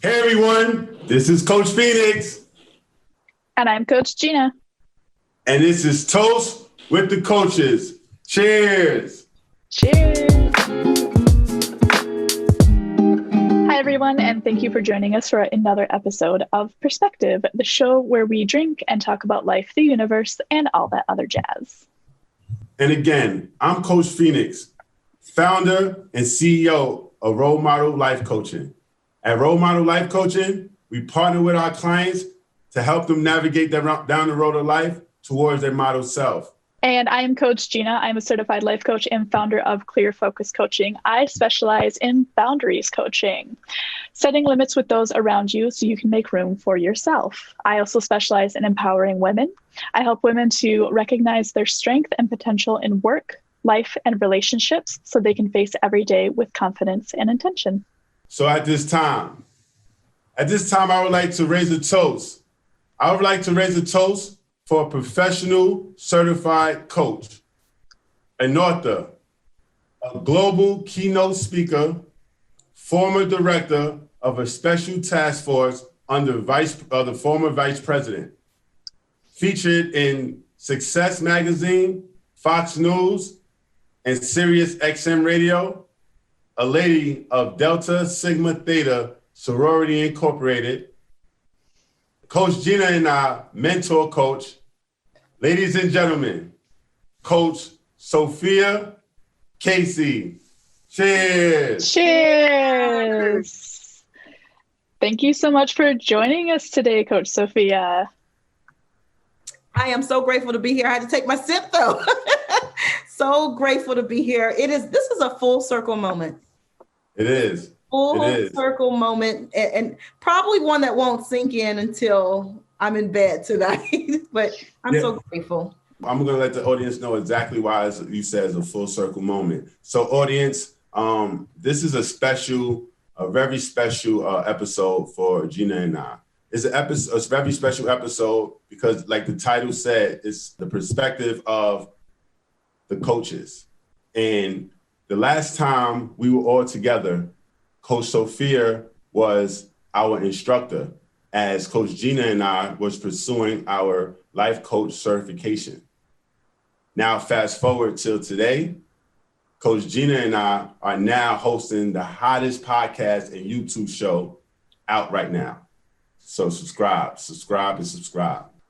Hey everyone, this is Coach Phoenix. And I'm Coach Gina. And this is Toast with the Coaches. Cheers. Cheers. Hi everyone, and thank you for joining us for another episode of Perspective, the show where we drink and talk about life, the universe, and all that other jazz. And again, I'm Coach Phoenix, founder and CEO of Role Model Life Coaching. At Role Model Life Coaching, we partner with our clients to help them navigate down the road of life towards their model self. And I am Coach Gina. I'm a certified life coach and founder of Clear Focus Coaching. I specialize in boundaries coaching, setting limits with those around you so you can make room for yourself. I also specialize in empowering women. I help women to recognize their strength and potential in work, life, and relationships so they can face every day with confidence and intention. So at this time, I would like to raise a toast. I would like to raise a toast for a professional certified coach, an author, a global keynote speaker, former director of a special task force under the former vice president, featured in Success Magazine, Fox News, and Sirius XM Radio, a lady of Delta Sigma Theta Sorority Incorporated. Coach Gina and I, mentor coach. Ladies and gentlemen, Coach Sophia Casey. Cheers. Cheers. Thank you so much for joining us today, Coach Sophia. I am so grateful to be here. I had to take my sip though. So grateful to be here. This is a full circle moment. It is. Full circle moment, and probably one that won't sink in until I'm in bed tonight. But I'm so grateful. I'm going to let the audience know exactly why you said it's a full circle moment. So audience, this is a very special episode for Gina and I. It's a very special episode because, like the title said, it's the perspective of the coaches. And the last time we were all together, Coach Sophia was our instructor as Coach Gina and I was pursuing our life coach certification. Now, fast forward till today, Coach Gina and I are now hosting the hottest podcast and YouTube show out right now. So subscribe.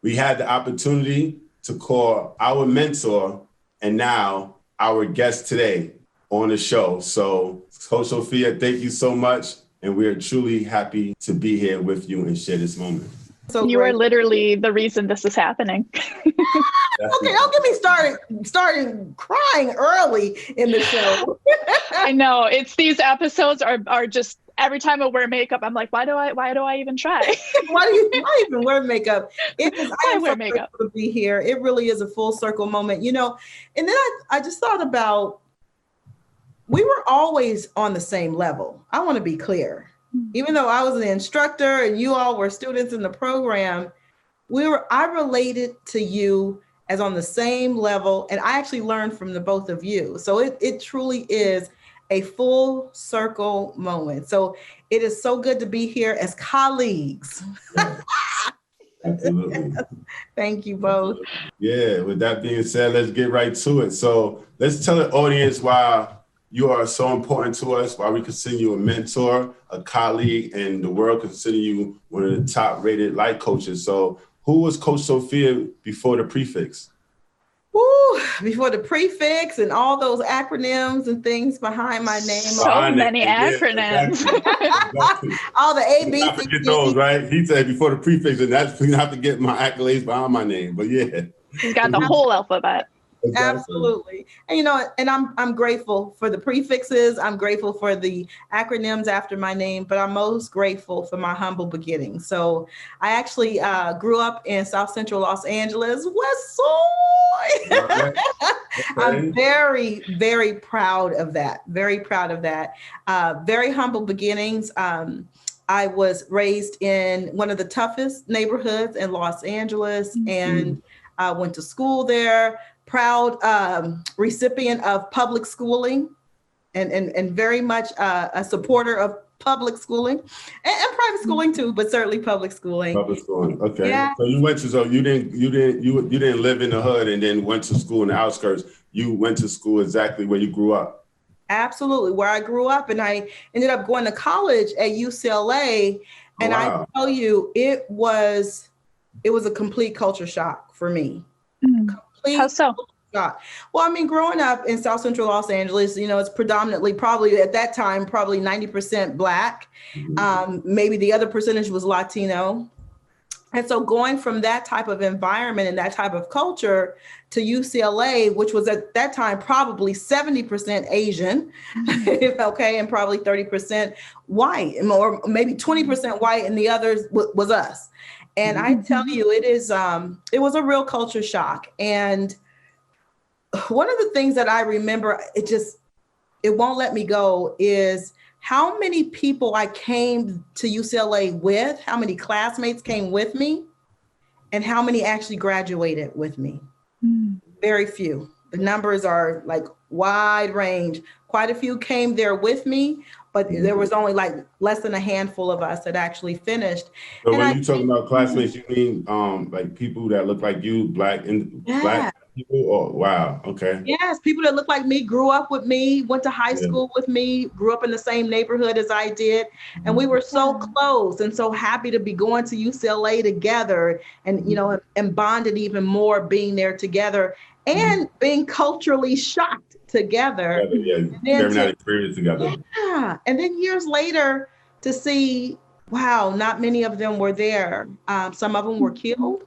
We had the opportunity to call our mentor and now our guest today on the show. So Coach Sophia, thank you so much. And we're truly happy to be here with you and share this moment. So you are literally the reason this is happening. Okay, don't get me started crying early in the show. I know, it's these episodes are just every time I wear makeup, I'm like, why do I even try? Why do you even wear makeup? I am wear so makeup to be here. It really is a full circle moment, And then I just thought about, we were always on the same level. I want to be clear. Even though I was an instructor and you all were students in the program, I related to you as on the same level, and I actually learned from the both of you. So it truly is a full circle moment. So it is so good to be here as colleagues. Absolutely. Thank you both. Yeah, with that being said, let's get right to it. So let's tell the audience why you are so important to us, why we consider you a mentor, a colleague, and the world consider you one of the top-rated life coaches. So who was Coach Sophia before the prefix? Before the prefix and all those acronyms and things behind my name. So many acronyms. Exactly. All the A, B, I forget those, right? He said before the prefix, and that's you have to get my accolades behind my name. But yeah. He's got the whole alphabet. Exactly. Absolutely. And and I'm grateful for the prefixes. I'm grateful for the acronyms after my name, but I'm most grateful for my humble beginnings. So I actually grew up in South Central Los Angeles, West Side. Okay. I'm very, very proud of that. Very proud of that. Very humble beginnings. I was raised in one of the toughest neighborhoods in Los Angeles and went to school there. Proud recipient of public schooling and very much a supporter of public schooling and private schooling too, but certainly public schooling. Public schooling. Okay. Yeah. So you didn't live in the hood and then went to school in the outskirts. You went to school exactly where you grew up. Absolutely, where I grew up, and I ended up going to college at UCLA. And Wow. I tell you, it was a complete culture shock for me. Complete How so? shock. Well, I mean, growing up in South Central Los Angeles, it's predominantly probably at that time, probably 90% Black. Maybe the other percentage was Latino. And so going from that type of environment and that type of culture to UCLA, which was at that time probably 70% Asian, okay, and probably 30% white, or maybe 20% white, and the others was us. And I tell you, it was a real culture shock. And one of the things that I remember, it won't let me go, is how many people I came to UCLA with, how many classmates came with me, and how many actually graduated with me. Very few. The numbers are like wide range. Quite a few came there with me, but there was only like less than a handful of us that actually finished. So and when you talking about classmates, you mean like people that look like you, Black people? Oh, wow. Okay. Yes, people that look like me, grew up with me, went to high school with me, grew up in the same neighborhood as I did. And we were so close and so happy to be going to UCLA together and, and bonded even more being there together and being culturally shocked together. Sharing that experience together. Yeah. And then years later to see, wow, not many of them were there. Some of them were killed.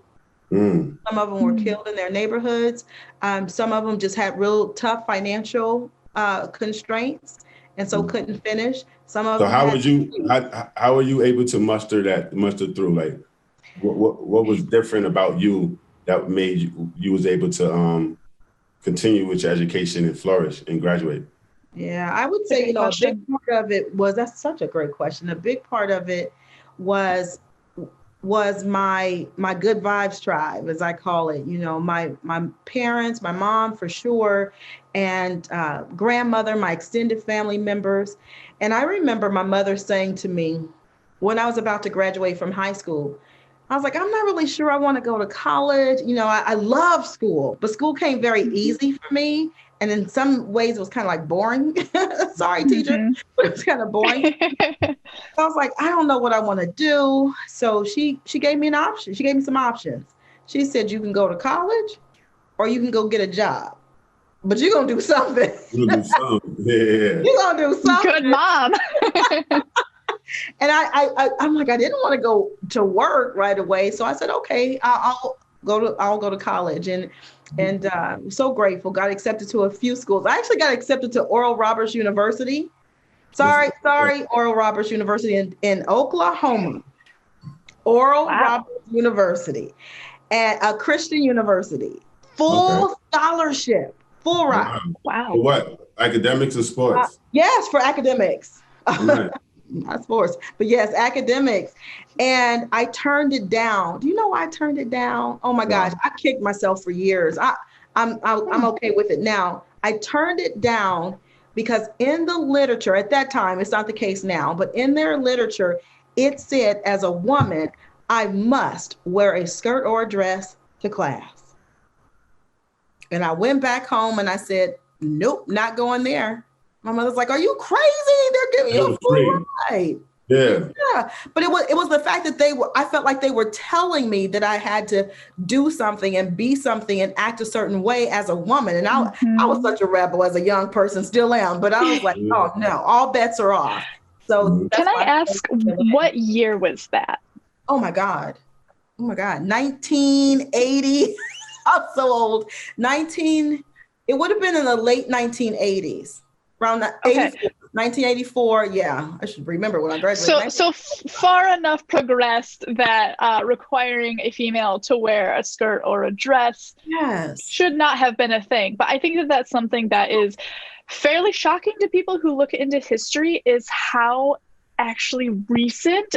Some of them were killed in their neighborhoods. Some of them just had real tough financial constraints, and so couldn't finish. Some of them. So how were you able to muster through? Like, what was different about you that made you was able to continue with your education and flourish and graduate? Yeah, I would say, a big part of it was, that's such a great question. A big part of it was my good vibes tribe, as I call it. My parents, my mom for sure, and grandmother, my extended family members. And I remember my mother saying to me when I was about to graduate from high school, I was like, I'm not really sure I want to go to college. I love school, but school came very easy for me. And in some ways it was kind of like boring. Sorry, teacher, but it was kind of boring. So I was like, I don't know what I want to do. So she gave me an option. She gave me some options. She said, you can go to college or you can go get a job, but you're going to do something. You're going to do something. Good mom. And I'm like, I didn't want to go to work right away. So I said, okay, I'll go to college. And I'm so grateful. Got accepted to a few schools. I actually got accepted to Oral Roberts University. Sorry, Oral Roberts University in Oklahoma. Oral Roberts University, at a Christian university. Full scholarship, full ride. Wow. For what? Academics or sports? Yes, for academics. Right. Not sports, but yes, academics. And I turned it down. Do you know why I turned it down? Oh my gosh, I kicked myself for years. I'm okay with it now. I turned it down because in the literature at that time, it's not the case now, but in their literature, it said as a woman, I must wear a skirt or a dress to class. And I went back home and I said, nope, not going there. My mother's like, are you crazy? They're giving you a full ride. Yeah. But it was the fact that I felt like they were telling me that I had to do something and be something and act a certain way as a woman. And I was such a rebel as a young person, still am. But I was like, oh no, all bets are off. So can I ask, what year was that? Oh my God. 1980. I'm so old. It would have been in the late 1980s. Around 1984, yeah, I should remember when I graduated. So far enough progressed that requiring a female to wear a skirt or a dress should not have been a thing. But I think that that's something that is fairly shocking to people who look into history, is how actually recent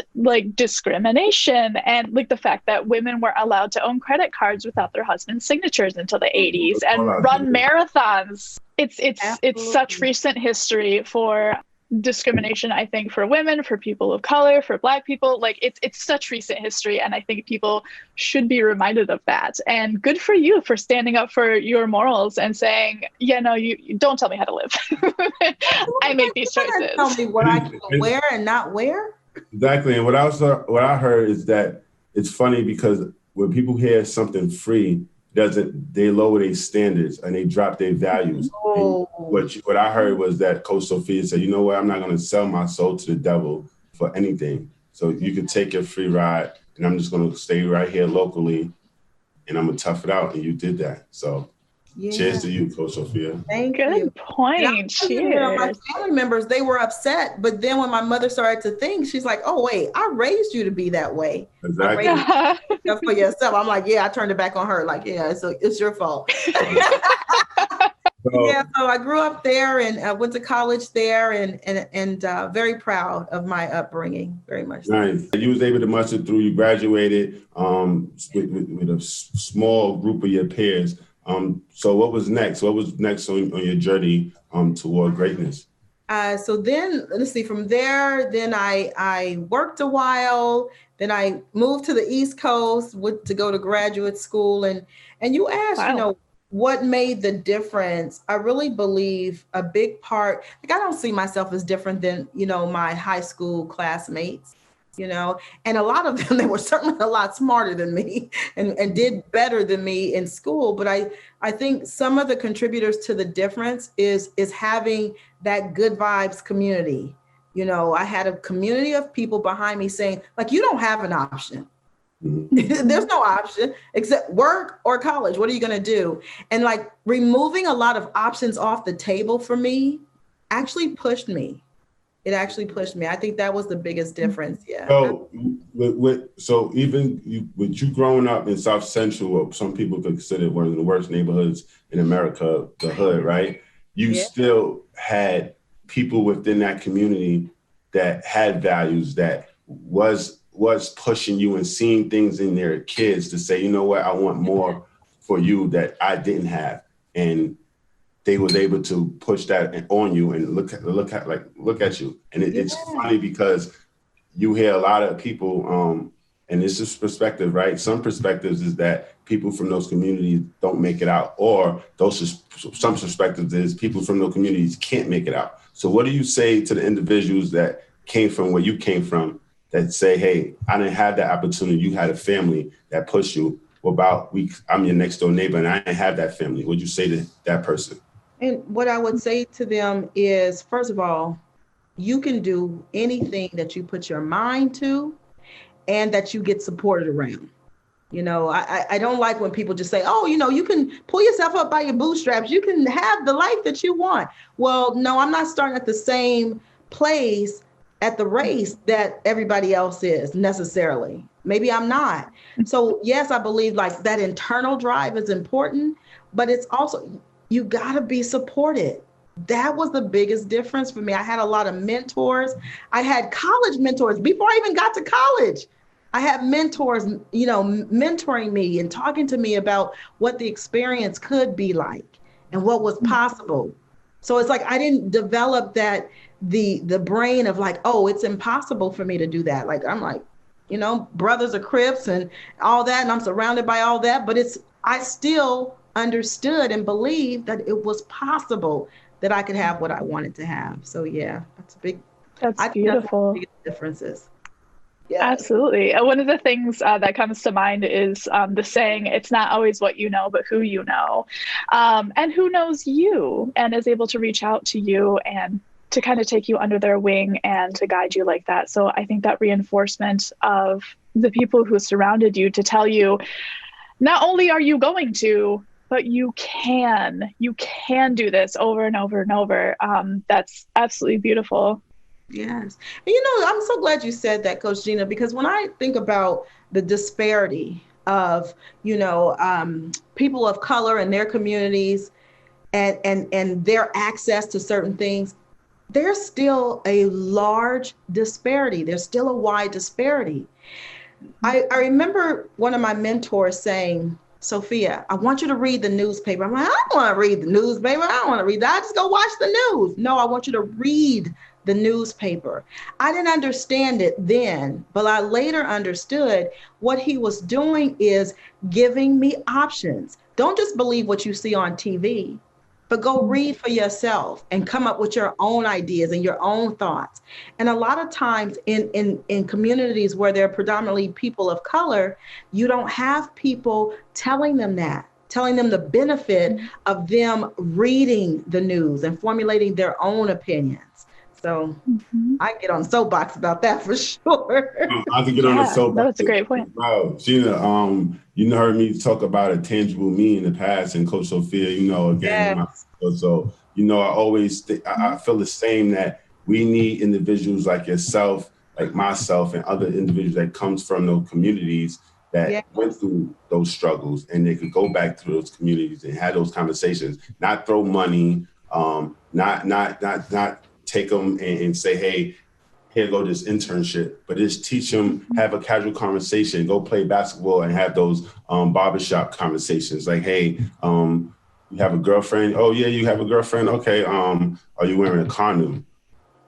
discrimination and the fact that women were allowed to own credit cards without their husband's signatures until the 80s and run marathons. It's such recent history for discrimination, I think, for women, for people of color, for Black people. Like it's such recent history, and I think people should be reminded of that. And good for you for standing up for your morals and saying, yeah, no, you don't tell me how to live. I make these choices. Tell me what I can wear and not wear. Exactly. And what I heard is that it's funny because when people hear something free, they lower their standards and they drop their values. Oh. What I heard was that Coach Sophia said, you know what, I'm not going to sell my soul to the devil for anything. So you can take your free ride and I'm just going to stay right here locally and I'm going to tough it out. And you did that. So cheers to you, Coach Sophia. Thank you. Good point. Cheers. My family members, they were upset. But then when my mother started to think, she's like, oh, wait, I raised you to be that way. Exactly. For yourself. I'm like, yeah, I turned it back on her. Like, yeah, it's your fault. So I grew up there and I went to college there and very proud of my upbringing, very much. Nice. You was able to muster through, you graduated with a small group of your peers. So what was next? What was next on your journey toward greatness? So then, let's see, from there, then I worked a while. Then I moved to the East Coast to go to graduate school. And you asked, wow. What made the difference? I really believe a big part, like I don't see myself as different than, my high school classmates, and a lot of them, they were certainly a lot smarter than me and did better than me in school. But I think some of the contributors to the difference is having that good vibes community. I had a community of people behind me saying, like, you don't have an option. There's no option except work or college. What are you going to do? And like removing a lot of options off the table for me actually pushed me. It actually pushed me. I think that was the biggest difference. Yeah. So even with you growing up in South Central, what some people consider one of the worst neighborhoods in America, the hood, right? You still had people within that community that had values, that was pushing you and seeing things in their kids to say, you know what, I want more for you that I didn't have. And they was able to push that on you and look at you. And it's funny because you hear a lot of people, and this is perspective, right? Some perspectives is that people from those communities don't make it out, or some perspectives is people from those communities can't make it out. So what do you say to the individuals that came from where you came from that say, hey, I didn't have that opportunity. You had a family that pushed you. What about I'm your next door neighbor and I didn't have that family. What'd you say to that person? And what I would say to them is, first of all, you can do anything that you put your mind to and that you get supported around. I don't like when people just say, oh, you can pull yourself up by your bootstraps. You can have the life that you want. Well, no, I'm not starting at the same place at the race that everybody else is necessarily. Maybe I'm not. So yes, I believe like that internal drive is important, but it's also, you gotta be supported. That was the biggest difference for me. I had a lot of mentors. I had college mentors before I even got to college. I had mentors, mentoring me and talking to me about what the experience could be like and what was possible. So it's like, I didn't develop the brain of like, oh, it's impossible for me to do that. Like, I'm like, brothers are Crips and all that. And I'm surrounded by all that, but I still understood and believed that it was possible that I could have what I wanted to have. So yeah, that's beautiful. Big differences. Yeah. Absolutely. One of the things that comes to mind is the saying, it's not always what you know, but who you know, and who knows you and is able to reach out to you and to kind of take you under their wing and to guide you like that. So I think that reinforcement of the people who surrounded you to tell you, not only are you going to, but you can do this over and over and over. That's absolutely beautiful. Yes. And I'm so glad you said that, Coach Gina, because when I think about the disparity of, people of color and their communities and their access to certain things, there's still a large disparity. There's still a wide disparity. I remember one of my mentors saying, Sophia, I want you to read the newspaper. I'm like, I don't want to read the newspaper. I don't want to read that. I just go watch the news. No, I want you to read the newspaper. I didn't understand it then, but I later understood what he was doing is giving me options. Don't just believe what you see on TV, but go read for yourself and come up with your own ideas and your own thoughts. And a lot of times in communities where they're predominantly people of color, you don't have people telling them that, telling them the benefit of them reading the news and formulating their own opinions. So I get on soapbox about that for sure. I can get on the soapbox. No, that's a great point. Wow, Gina, you heard me talk about a tangible me in the past, and Coach Sophia, again, so I always I feel the same, that we need individuals like yourself, like myself, and other individuals that comes from those communities that went through those struggles, and they could go back to those communities and have those conversations, not throw money, not take them and say, hey, here go this internship, but just teach them, have a casual conversation, go play basketball and have those barbershop conversations. Like, hey, you have a girlfriend? Oh yeah, you have a girlfriend? Okay. Are you wearing a condom?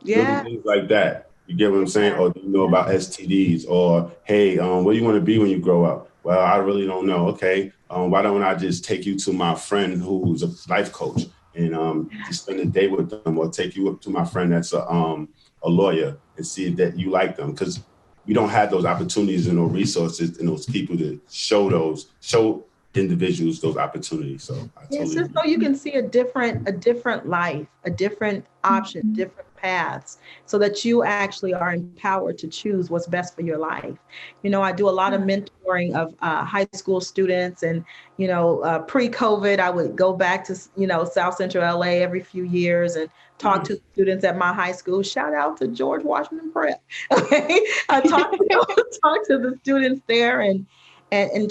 Yeah. Things like that. You get what I'm saying? Or do you know about STDs? Or, hey, what do you want to be when you grow up? Well, I really don't know. Okay. Why don't I just take you to my friend who's a life coach and just spend a day with them, or take you up to my friend that's a lawyer and see that you like them? Because we don't have those opportunities and those resources and those people to show individuals those opportunities. So it's just so you can see a different life, a different option, different paths, so that you actually are empowered to choose what's best for your life. I do a lot of mentoring of high school students, and pre-COVID, I would go back to South Central LA every few years and talk to students at my high school. Shout out to George Washington Prep. Okay, I talk to the students there and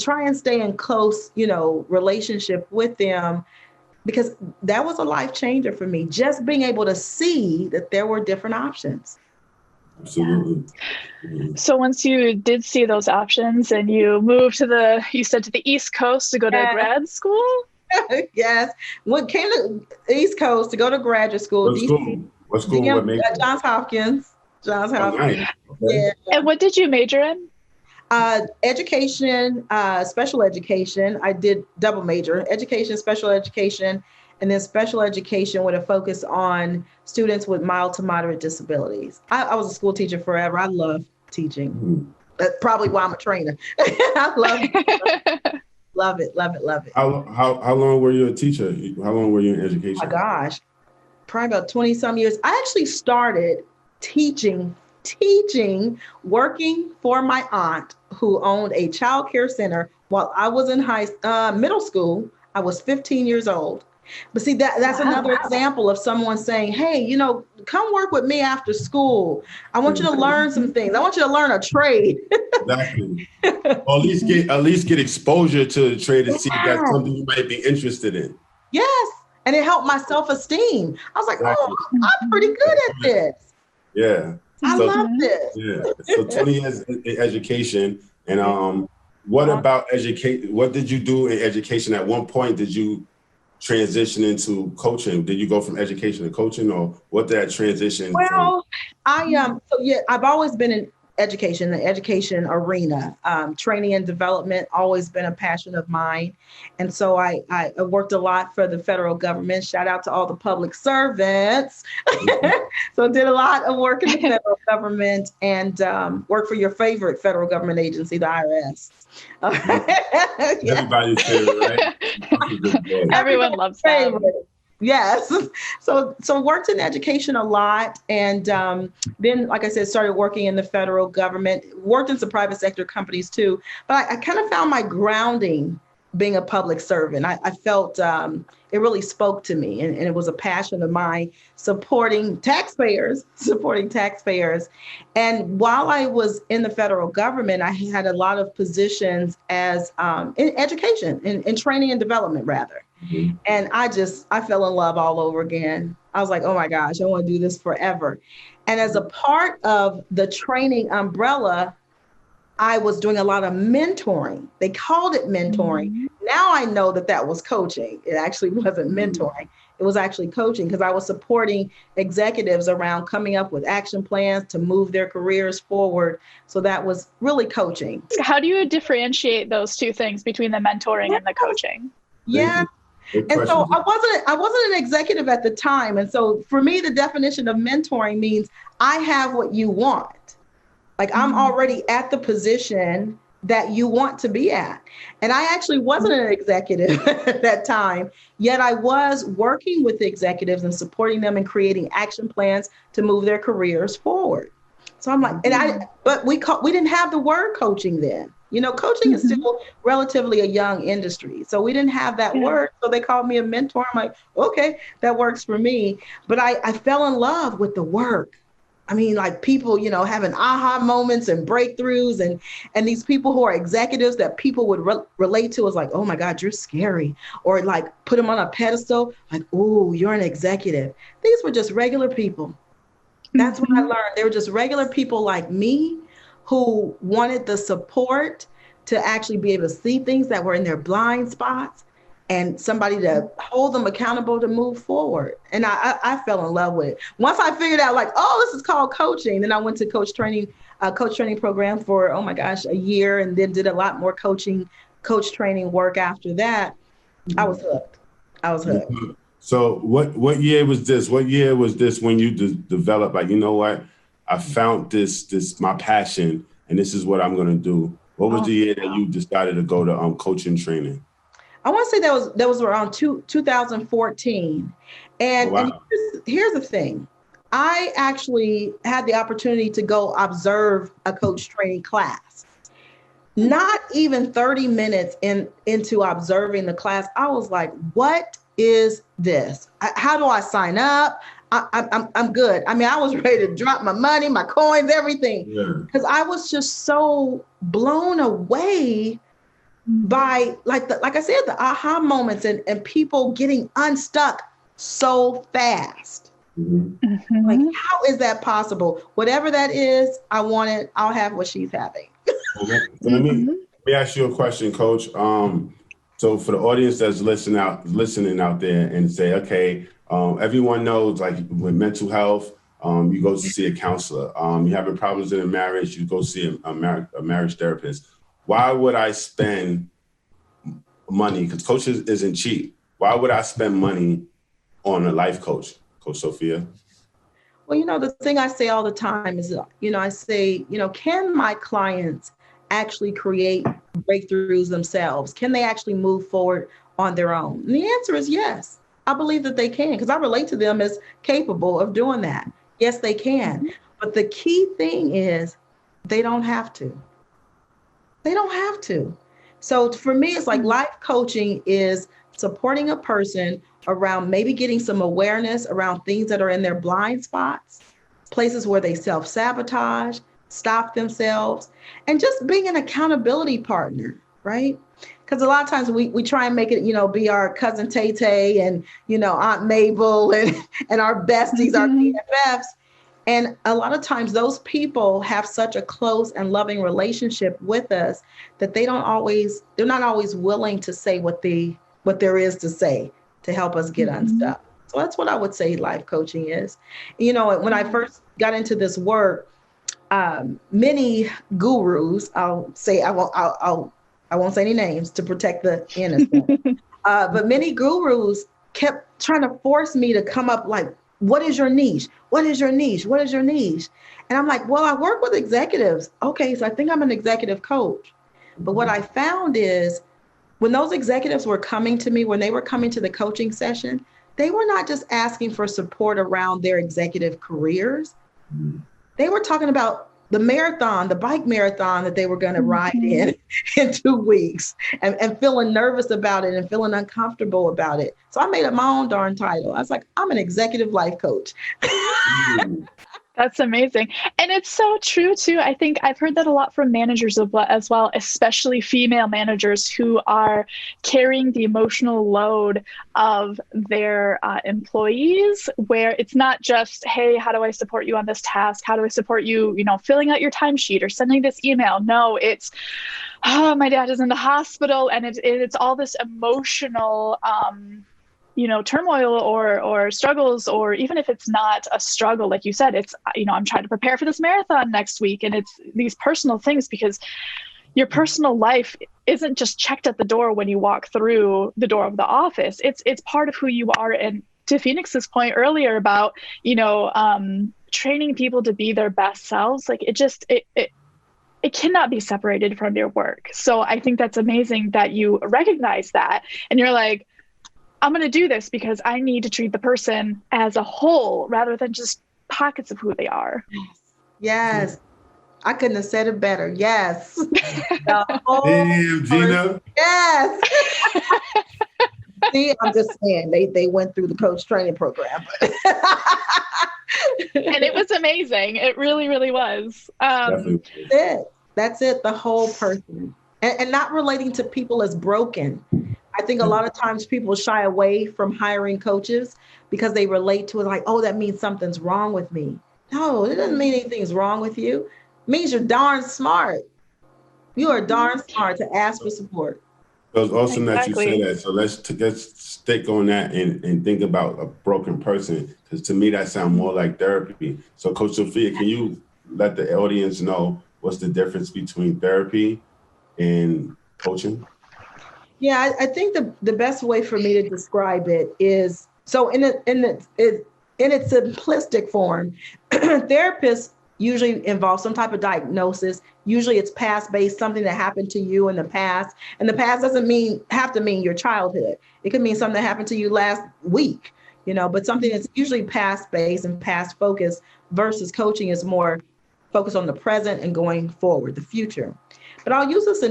try and stay in close, relationship with them, because that was a life changer for me. Just being able to see that there were different options. Absolutely. So once you did see those options and you moved to the East Coast to go to grad school? Yes. When came to the East Coast to go to graduate school. What school? What major? Johns Hopkins. Oh, nice. Okay. Yeah. And what did you major in? Education, special education. I did double major, education, special education, and then special education with a focus on students with mild to moderate disabilities. I was a school teacher forever. I love teaching. That's probably why I'm a trainer. I love it. Love it. How long were you a teacher? How long were you in education? Oh my gosh, probably about 20 some years. I actually started teaching, working for my aunt who owned a child care center while I was in middle school. I was 15 years old. But see, that's another example of someone saying, hey, come work with me after school. I want you to learn some things. I want you to learn a trade. Exactly. Or at least get exposure to the trade and see if that's something you might be interested in. Yes. And it helped my self-esteem. I was like, oh, I'm pretty good at this. Yeah. I love this. Yeah. So 20 years in education. And what about education? What did you do in education? At one point, did you transition into coaching? Did you go from education to coaching, or what did that transition? Well, I've always been in education, the education arena. Training and development, always been a passion of mine. And so I worked a lot for the federal government. Shout out to all the public servants. So did a lot of work in the federal government and worked for your favorite federal government agency, the IRS. Everybody's favorite, right? Everyone loves that. Yes. So worked in education a lot. And then, like I said, started working in the federal government, worked in some private sector companies too. But I kind of found my grounding being a public servant. I felt it really spoke to me, and it was a passion of mine, supporting taxpayers. And while I was in the federal government, I had a lot of positions as in education, in training and development, rather. Mm-hmm. And I fell in love all over again. I was like, oh my gosh, I want to do this forever. And as a part of the training umbrella, I was doing a lot of mentoring. They called it mentoring. Mm-hmm. Now I know that was coaching. It actually wasn't mentoring. it was actually coaching, because I was supporting executives around coming up with action plans to move their careers forward. So that was really coaching. How do you differentiate those two things between the mentoring and the coaching? Yeah. And so I wasn't an executive at the time. And so for me, the definition of mentoring means I have what you want. Like I'm already at the position that you want to be at. And I actually wasn't an executive at that time, yet I was working with the executives and supporting them and creating action plans to move their careers forward. So I'm like, but we didn't have the word coaching then. You know, coaching is still relatively a young industry. So we didn't have that word. So they called me a mentor. I'm like, okay, that works for me. But I fell in love with the work. I mean, like people, you know, having aha moments and breakthroughs, and these people who are executives that people would relate to as like, oh my God, you're scary. Or like put them on a pedestal, like, oh, you're an executive. These were just regular people. That's what I learned. They were just regular people like me who wanted the support to actually be able to see things that were in their blind spots and somebody to hold them accountable to move forward. And I fell in love with it. Once I figured out like, oh, this is called coaching. Then I went to coach training program for, oh my gosh, a year, and then did a lot more coach training work after that. I was hooked. So what year was this? What year was this when you developed, like, you know what? I found this my passion, and this is what I'm going to do. What was the year that you decided to go to coaching training? I want to say that was around 2014. And here's the thing. I actually had the opportunity to go observe a coach training class. Not even 30 minutes into observing the class, I was like, what is this? How do I sign up? I'm good. I mean, I was ready to drop my money, my coins, everything, because I was just so blown away by like I said, the aha moments and people getting unstuck so fast. Like, how is that possible? Whatever that is, I want it. I'll have what she's having. Okay. So let me ask you a question, Coach. So for the audience that's listening out there and say, okay, everyone knows, like, with mental health, you go to see a counselor. You having problems in a marriage, you go see a marriage therapist. Why would I spend money? Because coaches isn't cheap. Why would I spend money on a life coach, Coach Sophia? Well, you know, the thing I say all the time is, you know, I say, you know, can my clients actually create breakthroughs themselves? Can they actually move forward on their own? And the answer is yes. I believe that they can, because I relate to them as capable of doing that. Yes, they can. But the key thing is they don't have to. They don't have to. So for me, it's like life coaching is supporting a person around maybe getting some awareness around things that are in their blind spots, places where they self-sabotage, stop themselves, and just being an accountability partner, right? Because a lot of times we try and make it, you know, be our cousin Tay and, you know, Aunt Mabel and our besties, our BFFs. And a lot of times those people have such a close and loving relationship with us that they're not always willing to say what there is to say to help us get unstuck. So that's what I would say life coaching is. You know, when I first got into this work, many gurus, I won't say any names to protect the innocent, but many gurus kept trying to force me to come up like, what is your niche? What is your niche? What is your niche? And I'm like, well, I work with executives. Okay, so I think I'm an executive coach. But what I found is when those executives were coming to me, when they were coming to the coaching session, they were not just asking for support around their executive careers. They were talking about the bike marathon that they were going to ride in 2 weeks and feeling nervous about it and feeling uncomfortable about it. So I made up my own darn title. I was like, I'm an executive life coach. That's amazing. And it's so true, too. I think I've heard that a lot from managers as well, especially female managers who are carrying the emotional load of their employees, where it's not just, hey, how do I support you on this task? How do I support you, you know, filling out your timesheet or sending this email? No, it's, oh, my dad is in the hospital, and it's all this emotional turmoil or struggles, or even if it's not a struggle, like you said, it's, I'm trying to prepare for this marathon next week. And it's these personal things, because your personal life isn't just checked at the door when you walk through the door of the office. It's part of who you are. And to Phoenix's point earlier about, training people to be their best selves, like it cannot be separated from your work. So I think that's amazing that you recognize that. And you're like, I'm going to do this because I need to treat the person as a whole rather than just pockets of who they are. Yes. I couldn't have said it better. Yes. Damn, Gina. Yes. See, I'm just saying they went through the coach training program. And it was amazing. It really, really was. That's it. The whole person. And not relating to people as broken. I think a lot of times people shy away from hiring coaches because they relate to it like, oh, that means something's wrong with me. No, it doesn't mean anything's wrong with you. It means you're darn smart. You are darn smart to ask for support. So it's awesome that you say that. So let's stick on that and think about a broken person, because to me that sounds more like therapy. So Coach Sophia, can you let the audience know what's the difference between therapy and coaching? Yeah, I think the best way for me to describe it is, so in its simplistic form, therapists usually involve some type of diagnosis. Usually it's past-based, something that happened to you in the past. And the past doesn't have to mean your childhood. It could mean something that happened to you last week, but something that's usually past-based and past-focused, versus coaching is more focused on the present and going forward, the future. But I'll use this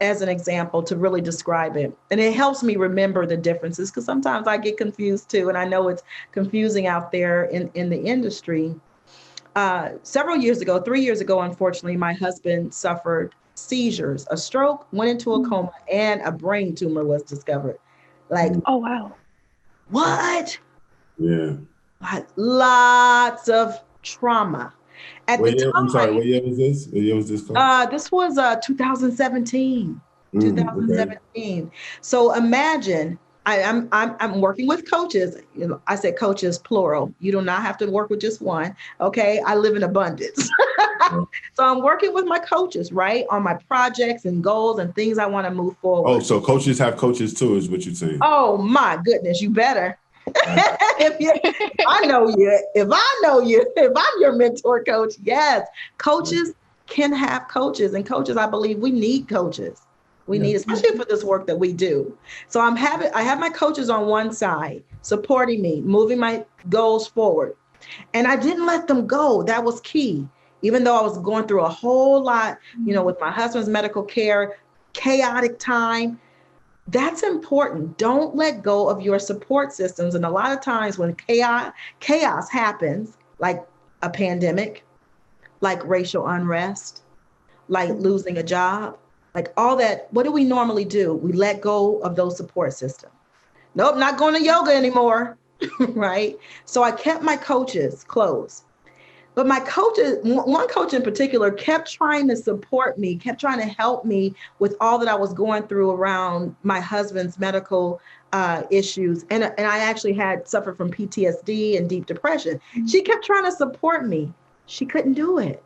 as an example to really describe it. And it helps me remember the differences, because sometimes I get confused too. And I know it's confusing out there in the industry. Several years ago, 3 years ago, unfortunately, my husband suffered seizures, a stroke, went into a coma, and a brain tumor was discovered. Like, oh, wow. What? Yeah. Lots of trauma. I'm sorry, what year was this? What year was this called? This was 2017. 2017. Okay. So imagine I'm working with coaches. I said coaches plural. You do not have to work with just one. Okay, I live in abundance. So I'm working with my coaches, right, on my projects and goals and things I want to move forward. Oh, so coaches have coaches too, is what you're saying? Oh my goodness, you better. if I know you, if I'm your mentor coach, yes, coaches can have coaches, and coaches, I believe we need coaches. We need, especially for this work that we do. So I have my coaches on one side supporting me, moving my goals forward. And I didn't let them go. That was key. Even though I was going through a whole lot, with my husband's medical care, chaotic time. That's important. Don't let go of your support systems. And a lot of times when chaos happens, like a pandemic, like racial unrest, like losing a job, like all that, what do we normally do? We let go of those support systems. Nope, not going to yoga anymore, right? So I kept my coaches close. But my coaches, one coach in particular, kept trying to support me, kept trying to help me with all that I was going through around my husband's medical issues. And I actually had suffered from PTSD and deep depression. She kept trying to support me. She couldn't do it.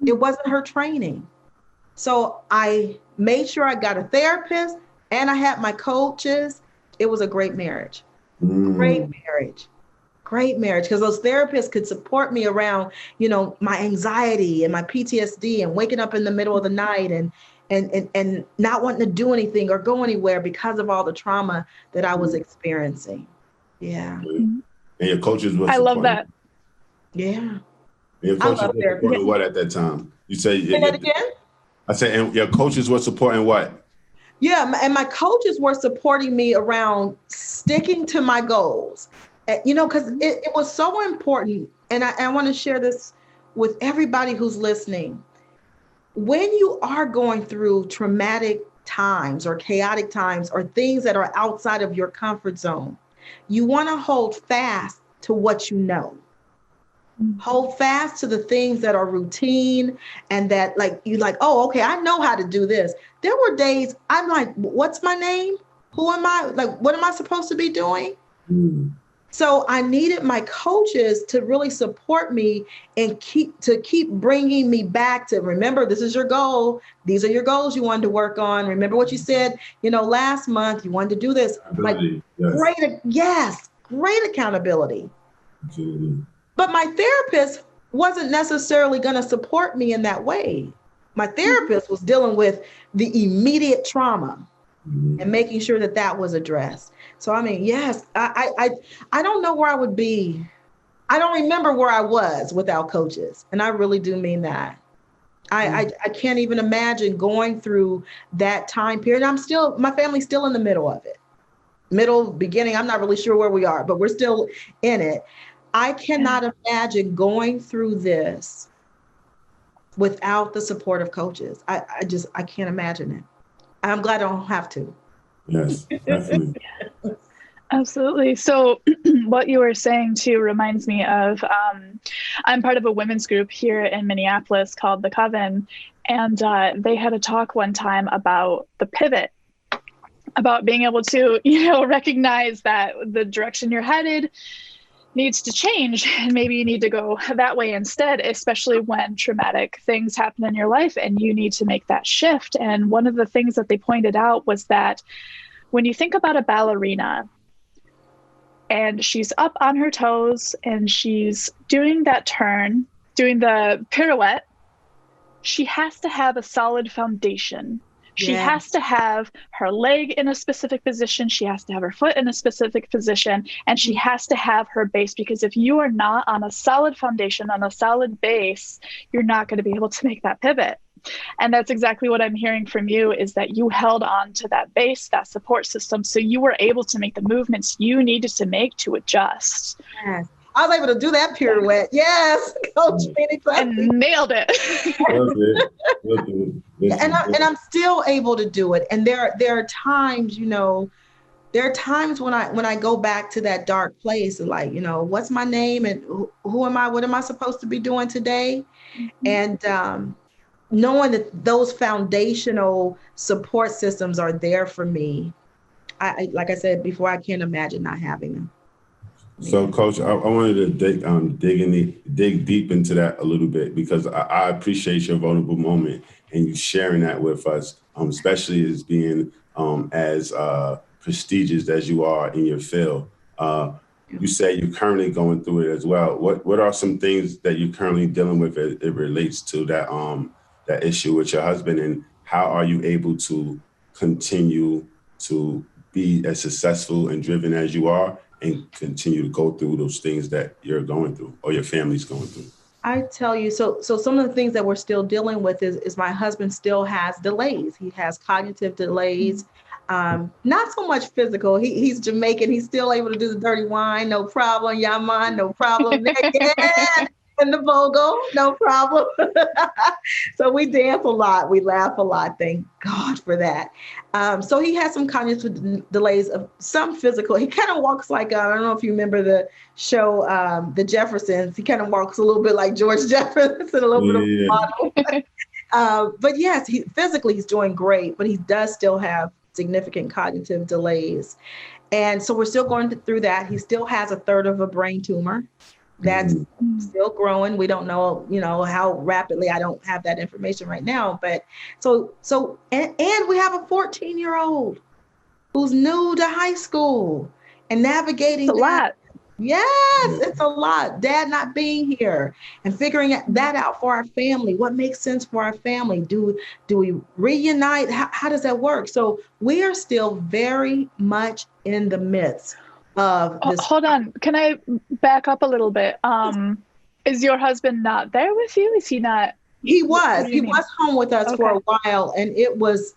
It wasn't her training. So I made sure I got a therapist and I had my coaches. It was a great marriage. Great marriage. Great marriage, because those therapists could support me around, my anxiety and my PTSD and waking up in the middle of the night and not wanting to do anything or go anywhere because of all the trauma that I was experiencing. Yeah. And your coaches were supporting. I love that. Yeah. And your coaches were supporting what at that time? You say that again? I said, and your coaches were supporting what? Yeah, and my coaches were supporting me around sticking to my goals. Because it was so important. And I want to share this with everybody who's listening. When you are going through traumatic times or chaotic times or things that are outside of your comfort zone, you want to hold fast to what you know. Hold fast to the things that are routine and that oh, okay, I know how to do this. There were days I'm like, what's my name? Who am I? Like, what am I supposed to be doing? Mm. So I needed my coaches to really support me and keep bringing me back to, remember, this is your goal. These are your goals you wanted to work on. Remember what you said, last month you wanted to do this. Like, Yes. great accountability. Absolutely. But my therapist wasn't necessarily going to support me in that way. My therapist was dealing with the immediate trauma and making sure that was addressed. So, I mean, yes, I don't know where I would be. I don't remember where I was without coaches. And I really do mean that. I can't even imagine going through that time period. My family's still in the middle of it. Middle, beginning, I'm not really sure where we are, but we're still in it. I cannot imagine going through this without the support of coaches. I can't imagine it. I'm glad I don't have to. Yes, definitely. Absolutely. So what you were saying too reminds me of, I'm part of a women's group here in Minneapolis called The Coven. And they had a talk one time about the pivot, about being able to, recognize that the direction you're headed needs to change and maybe you need to go that way instead, especially when traumatic things happen in your life and you need to make that shift. And one of the things that they pointed out was that when you think about a ballerina and she's up on her toes and she's doing that turn, doing the pirouette, she has to have a solid foundation. She has to have her leg in a specific position. She has to have her foot in a specific position, and she has to have her base, because if you are not on a solid foundation, on a solid base, you're not going to be able to make that pivot. And that's exactly what I'm hearing from you, is that you held on to that base, that support system, so you were able to make the movements you needed to make to adjust. Yes. I was able to do that pirouette. Yes, Coach Phoenix. And nailed it. And I'm still able to do it. And there are times, there are times when I go back to that dark place and like, what's my name and who am I? What am I supposed to be doing today? Mm-hmm. And knowing that those foundational support systems are there for me, I like I said before, I can't imagine not having them. So, Coach, I wanted to dig deep into that a little bit, because I appreciate your vulnerable moment and you sharing that with us, especially as being as prestigious as you are in your field. You say you're currently going through it as well. What are some things that you're currently dealing with as it relates to that issue with your husband, and how are you able to continue to be as successful and driven as you are and continue to go through those things that you're going through or your family's going through? I tell you, so some of the things that we're still dealing with is my husband still has delays. He has cognitive delays, not so much physical. He's Jamaican. He's still able to do the dirty wine, no problem. Yaman, no problem. Yeah. And the Vogel, no problem. So we dance a lot. We laugh a lot. Thank God for that. So he has some cognitive delays, of some physical. He kind of walks like, I don't know if you remember the show, The Jeffersons. He kind of walks a little bit like George Jefferson, a little bit of model. But yes, physically he's doing great, but he does still have significant cognitive delays. And so we're still going through that. He still has a third of a brain tumor. That's still growing. We don't know, how rapidly. I don't have that information right now. But so and we have a 14-year-old who's new to high school and navigating. It's a lot. Yes, it's a lot. Dad not being here and figuring that out for our family. What makes sense for our family? Do we reunite? How does that work? So we are still very much in the midst of this. Hold on. Can I back up a little bit? Is your husband not there with you? Is he not? He was home with us for a while, and it was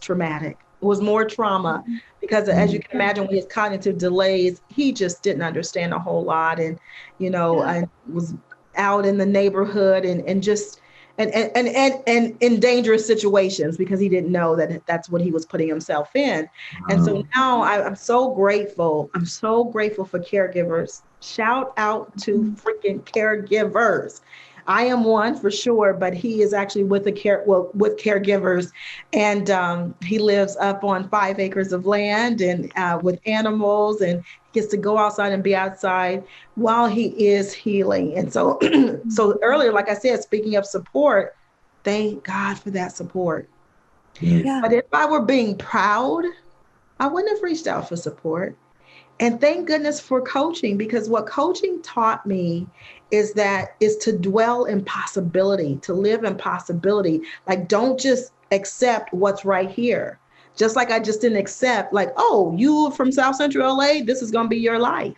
traumatic. It was more trauma because, as you can imagine, with his cognitive delays, he just didn't understand a whole lot, and I was out in the neighborhood and in dangerous situations because he didn't know that that's what he was putting himself in. And so now I'm so grateful. I'm so grateful for caregivers. Shout out to freaking caregivers. I am one for sure, but he is actually with with caregivers, and he lives up on 5 acres of land and with animals, and he gets to go outside and be outside while he is healing. And so, so earlier, like I said, speaking of support, thank God for that support. Yeah. But if I were being proud, I wouldn't have reached out for support. And thank goodness for coaching, because what coaching taught me is to dwell in possibility, to live in possibility. Like, don't just accept what's right here. Just like I just didn't accept, like, oh, you from South Central LA, this is going to be your life.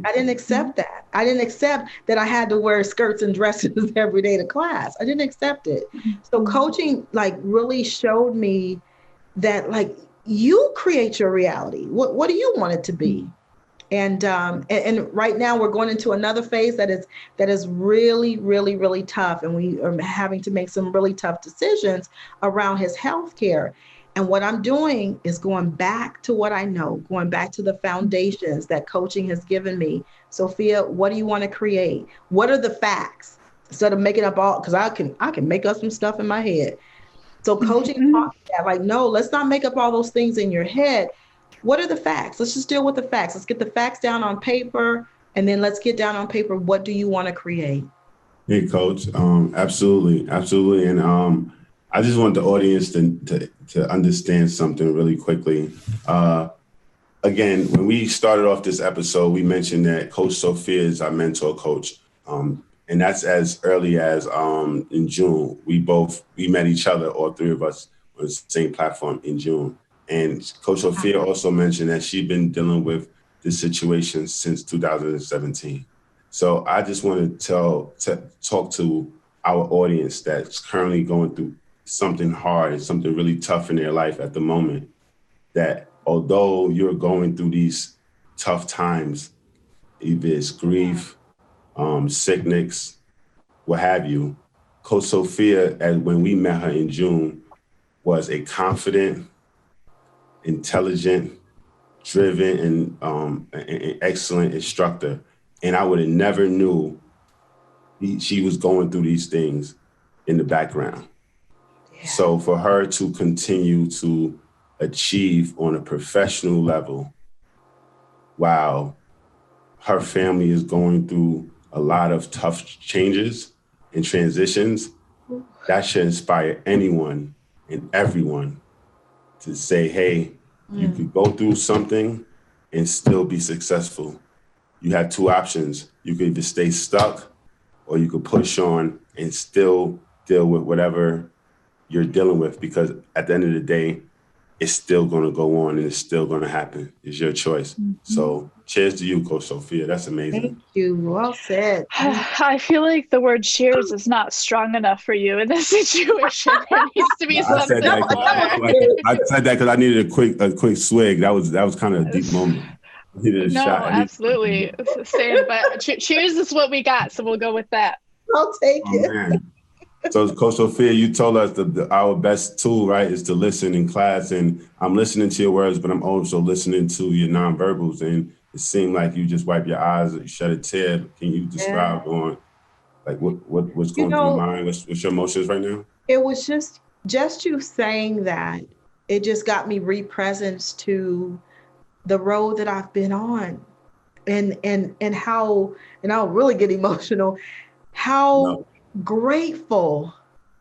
I didn't accept that. I didn't accept that I had to wear skirts and dresses every day to class. I didn't accept it. So coaching like really showed me that like you create your reality. What do you want it to be? And right now we're going into another phase that is really, really, really tough. And we are having to make some really tough decisions around his health care. And what I'm doing is going back to what I know, going back to the foundations that coaching has given me. Sophia, what do you want to create? What are the facts? Instead of making up all, because I can make up some stuff in my head. So coaching taught me that, like, no, let's not make up all those things in your head. What are the facts? Let's just deal with the facts. Let's get the facts down on paper, and then let's get down on paper. What do you want to create? Hey, Coach. Absolutely, absolutely. And I just want the audience to understand something really quickly. Again, when we started off this episode, we mentioned that Coach Sophia is our mentor coach. And that's as early as in June. We met each other, all three of us, on the same platform in June. And Coach Sophia also mentioned that she'd been dealing with this situation since 2017. So I just want to talk to our audience that's currently going through something hard and something really tough in their life at the moment, that although you're going through these tough times, either it's grief, sickness, what have you, Coach Sophia, when we met her in June, was a confident, intelligent, driven, and excellent instructor. And I would have never knew she was going through these things in the background. Yeah. So for her to continue to achieve on a professional level while her family is going through a lot of tough changes and transitions, that should inspire anyone and everyone to say, hey, you could go through something and still be successful. You have two options. You could either stay stuck or you could push on and still deal with whatever you're dealing with, because at the end of the day, it's still going to go on and it's still going to happen. It's your choice. So cheers to you, Coach Sophia. That's amazing. Thank you. Well said. I feel like the word cheers is not strong enough for you in this situation. There needs to be something more. I said that because I needed a quick swig. That was kind of a deep moment. No, absolutely. Same, but cheers is what we got, so we'll go with that. I'll take it. Man. So, Coach Sophia, you told us our best tool, right, is to listen in class. And I'm listening to your words, but I'm also listening to your nonverbals. And it seemed like you just wipe your eyes, you shed a tear. Can you describe on, like, what's going through your mind? What's your emotions right now? It was just you saying that. It just got me re-presence to the road that I've been on, and how, and I'll really get emotional, how grateful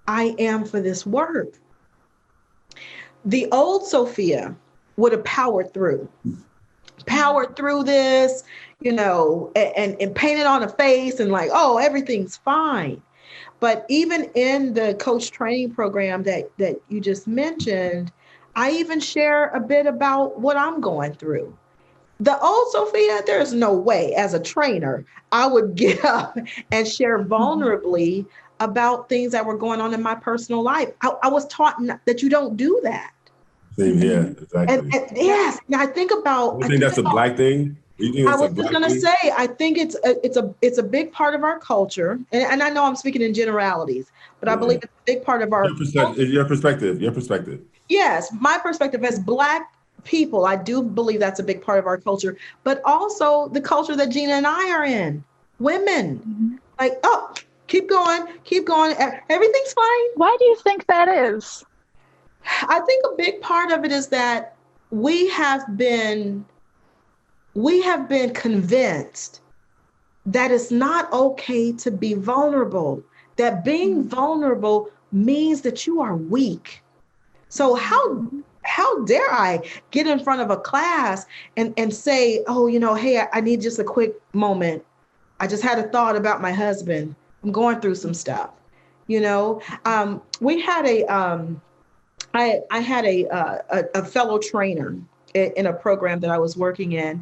I am for this work. The old Sophia would have powered through this, and painted on a face and like, oh, everything's fine. But even in the coach training program that you just mentioned, I even share a bit about what I'm going through. The old Sophia, there's no way as a trainer I would get up and share vulnerably about things that were going on in my personal life. I was taught that you don't do that. Same here, exactly. And yes, and I think about. You think that's a Black thing? I was just going to say, I think it's a big part of our culture, and I know I'm speaking in generalities, but I believe it's a big part of our. Your perspective. Yes, my perspective as Black people, I do believe that's a big part of our culture, but also the culture that Gina and I are in. Women, like, oh, keep going, keep going. Everything's fine. Why do you think that is? I think a big part of it is that we have been convinced that it's not okay to be vulnerable, that being vulnerable means that you are weak. So how dare I get in front of a class and say, oh, hey, I need just a quick moment. I just had a thought about my husband. I'm going through some stuff. We had I had a fellow trainer in a program that I was working in,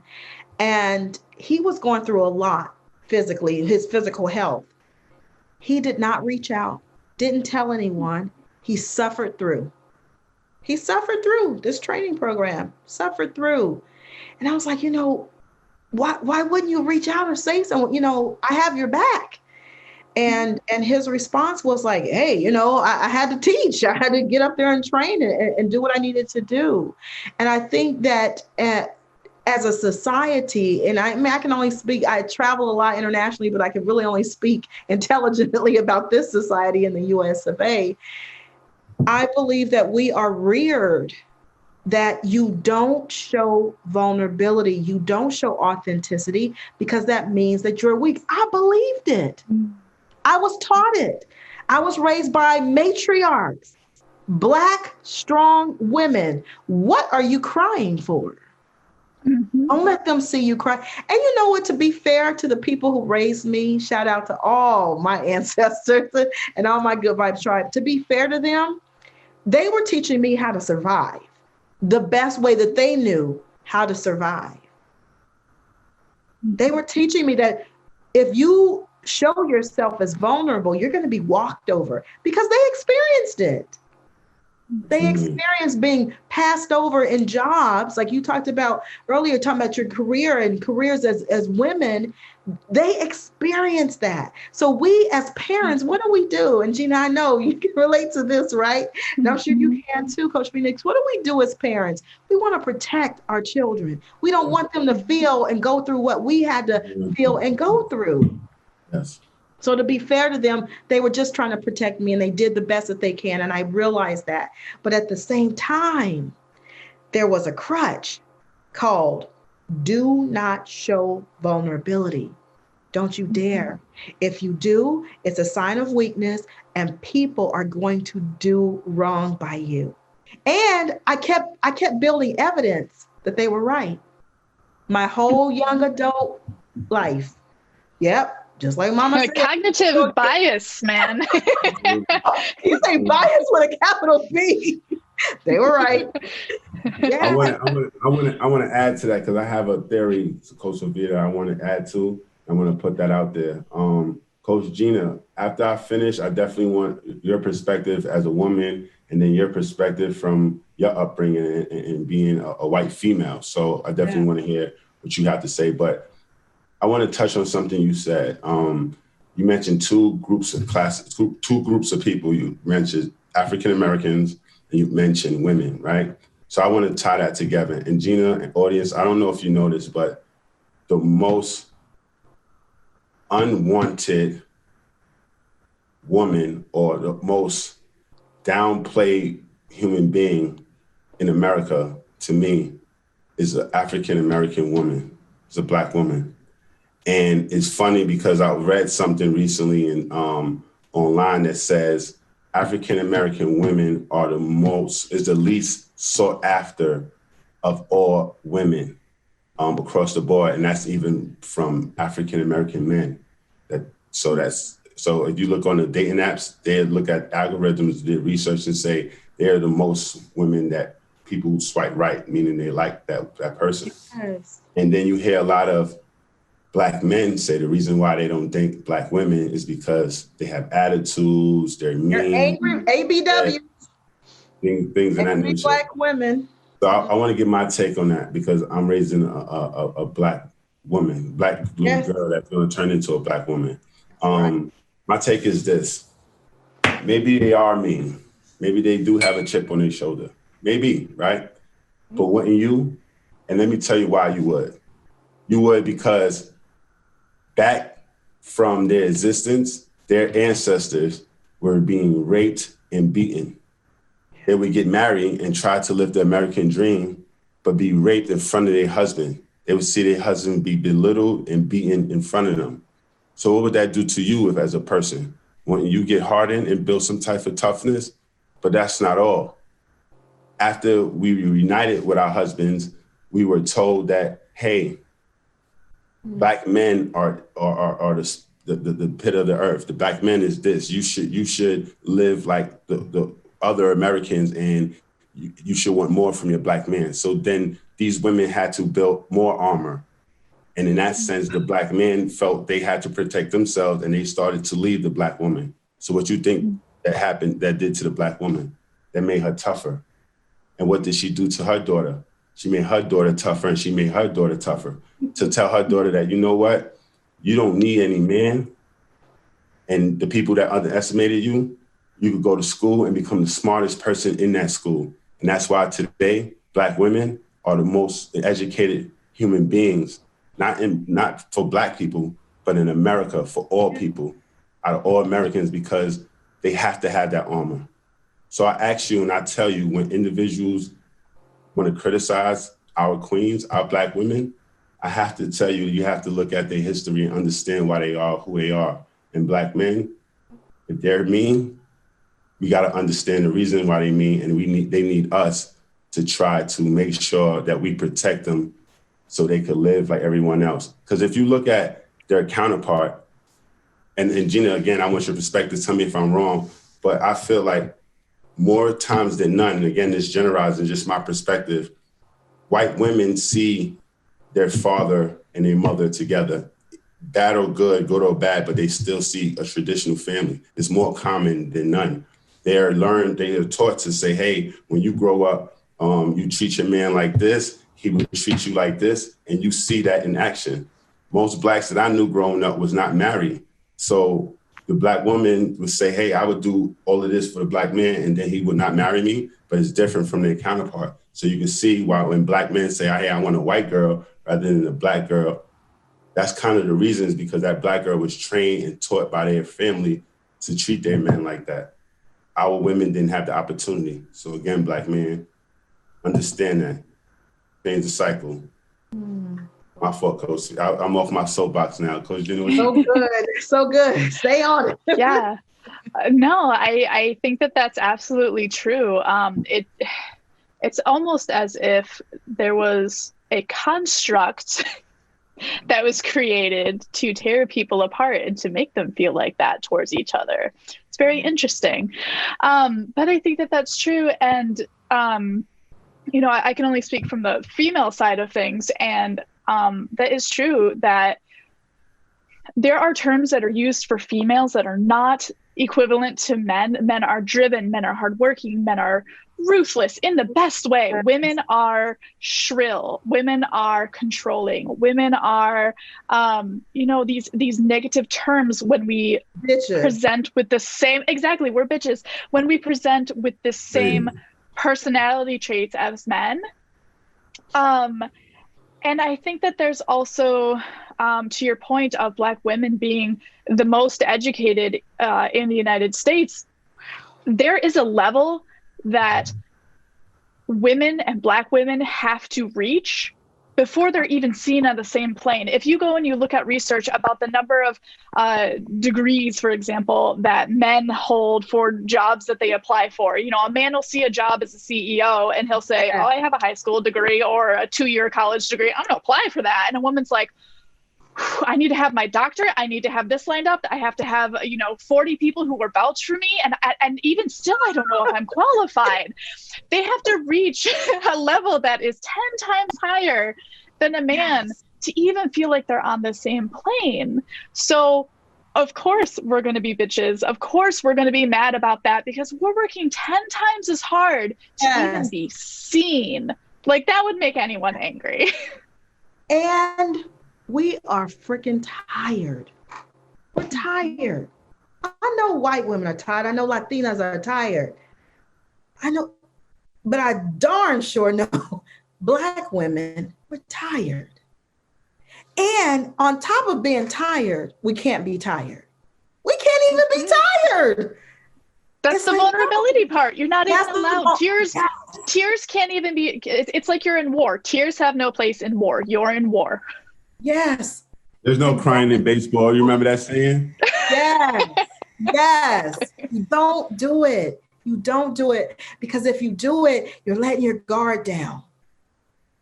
and he was going through a lot physically, his physical health. He did not reach out, didn't tell anyone. He suffered through. He suffered through this training program, suffered through. And I was like, why wouldn't you reach out or say something? I have your back. And his response was like, hey, I had to teach. I had to get up there and train and do what I needed to do. And I think that as a society, and I can only speak, I travel a lot internationally, but I can really only speak intelligently about this society in the US of A. I believe that we are reared that you don't show vulnerability, you don't show authenticity, because that means that you're weak. I believed it. I was taught it. I was raised by matriarchs, Black, strong women. What are you crying for? Mm-hmm. Don't let them see you cry. And you know what, to be fair to the people who raised me, shout out to all my ancestors and all my Good Vibes tribe. To be fair to them, they were teaching me how to survive the best way that they knew how to survive. They were teaching me that if you show yourself as vulnerable, you're going to be walked over, because they experienced it. They experienced being passed over in jobs, like you talked about earlier, talking about your career and careers as women. They experienced that. So we as parents, what do? And Gina, I know you can relate to this, right? And I'm sure you can too, Coach Phoenix. What do we do as parents? We want to protect our children. We don't want them to feel and go through what we had to feel and go through. Yes. So to be fair to them, they were just trying to protect me, and they did the best that they can. And I realized that. But at the same time, there was a crutch called do not show vulnerability. Don't you dare. If you do, it's a sign of weakness, and people are going to do wrong by you. And I kept building evidence that they were right. My whole young adult life. Yep. Just like Mama said. Cognitive bias, man. You say bias with a capital B. They were right. Yeah. I want to add to that, because I have a theory, Coach Sophia, I want to add to. I want to put that out there. Coach Gina, after I finish, I definitely want your perspective as a woman, and then your perspective from your upbringing and being a white female. So I definitely want to hear what you have to say. But I want to touch on something you said. You mentioned two groups of people. You mentioned African Americans, and you mentioned women, right? So I want to tie that together. And Gina and audience, I don't know if you know this, but the most unwanted woman, or the most downplayed human being in America, to me, is an African American woman. It's a Black woman. And it's funny because I read something recently online that says African American women are the least sought after of all women across the board, and that's even from African American men. So if you look on the dating apps, they look at algorithms, did research, and say they're the most women that people swipe right, meaning they like that person. Yes. And then you hear a lot of Black men say the reason why they don't date Black women is because they have attitudes, they're mean. They're angry, ABW. Things of that nature. Black women. So I want to give my take on that, because I'm raising a Black woman, Black little girl that's going to turn into a Black woman. My take is this. Maybe they are mean. Maybe they do have a chip on their shoulder. Maybe, right? But wouldn't you? And let me tell you why you would. You would because back from their existence, their ancestors were being raped and beaten. They would get married and try to live the American dream, but be raped in front of their husband. They would see their husband be belittled and beaten in front of them. So what would that do to you as a person? When you get hardened and build some type of toughness? But that's not all. After we reunited with our husbands, we were told that, hey, Black men are the pit of the earth. The Black men is this. You should live like the other Americans, and you should want more from your Black man. So then these women had to build more armor. And in that sense, the Black men felt they had to protect themselves, and they started to leave the Black woman. So what you think that happened, that did to the Black woman? That made her tougher. And what did she do to her daughter? She made her daughter tougher, and she made her daughter tougher to tell her daughter that, you know what? You don't need any man. And the people that underestimated you, you could go to school and become the smartest person in that school. And that's why today, Black women are the most educated human beings, not for Black people, but in America, for all people, out of all Americans, because they have to have that armor. So I ask you and I tell you, when individuals want to criticize our queens, our Black women, I have to tell you, you have to look at their history and understand why they are who they are. And Black men, if they're mean, we got to understand the reason why they mean, and they need us to try to make sure that we protect them so they could live like everyone else. Because if you look at their counterpart, and Gina, again, I want your perspective, tell me if I'm wrong, but I feel like more times than none, and again, this generalizing just my perspective, white women see their father and their mother together, bad or good or bad, but they still see a traditional family. It's more common than none. They are taught to say, hey, when you grow up, you treat your man like this, he will treat you like this, and you see that in action. Most Blacks that I knew growing up was not married. So the Black woman would say, hey, I would do all of this for the Black man, and then he would not marry me, but it's different from their counterpart. So you can see why when Black men say, hey, I want a white girl rather than a Black girl, that's kind of the reasons, because that Black girl was trained and taught by their family to treat their men like that. Our women didn't have the opportunity. So again, Black men, understand that. Change the cycle. My fault, Coach. I'm off my soapbox now. Coach Gina, so good. So good. Stay on it. Yeah. No, I think that that's absolutely true. It's almost as if there was a construct that was created to tear people apart and to make them feel like that towards each other. It's very interesting. But I think that that's true. And, I can only speak from the female side of things. And that is true that there are terms that are used for females that are not equivalent to men. Men are driven, men are hardworking, men are ruthless in the best way. Women are shrill, women are controlling, women are, these negative terms when we present with the same, exactly, we're bitches. When we present with the same personality traits as men. And I think that there's also, to your point of Black women being the most educated in the United States, there is a level that women and Black women have to reach before they're even seen on the same plane. If you go and you look at research about the number of degrees, for example, that men hold for jobs that they apply for, a man will see a job as a CEO and he'll say, oh, I have a high school degree or a 2-year college degree. I'm going to apply for that. And a woman's like, I need to have my doctorate. I need to have this lined up. I have to have, 40 people who will vouch for me. And even still, I don't know if I'm qualified. They have to reach a level that is 10 times higher than a man to even feel like they're on the same plane. So of course we're going to be bitches. Of course we're going to be mad about that because we're working 10 times as hard to even be seen. Like that would make anyone angry. And we are freaking tired. We're tired. I know white women are tired. I know Latinas are tired. I know, but I darn sure know Black women, we're tired. And on top of being tired, we can't be tired. We can't can't even be tired. That's It's the like, vulnerability part. You're not That's even the allowed. Tears can't even be, it's like you're in war. Tears have no place in war. You're in war. Yes. There's no crying in baseball. You remember that saying? Yes. Yes. You don't do it. You don't do it, because if you do it, you're letting your guard down.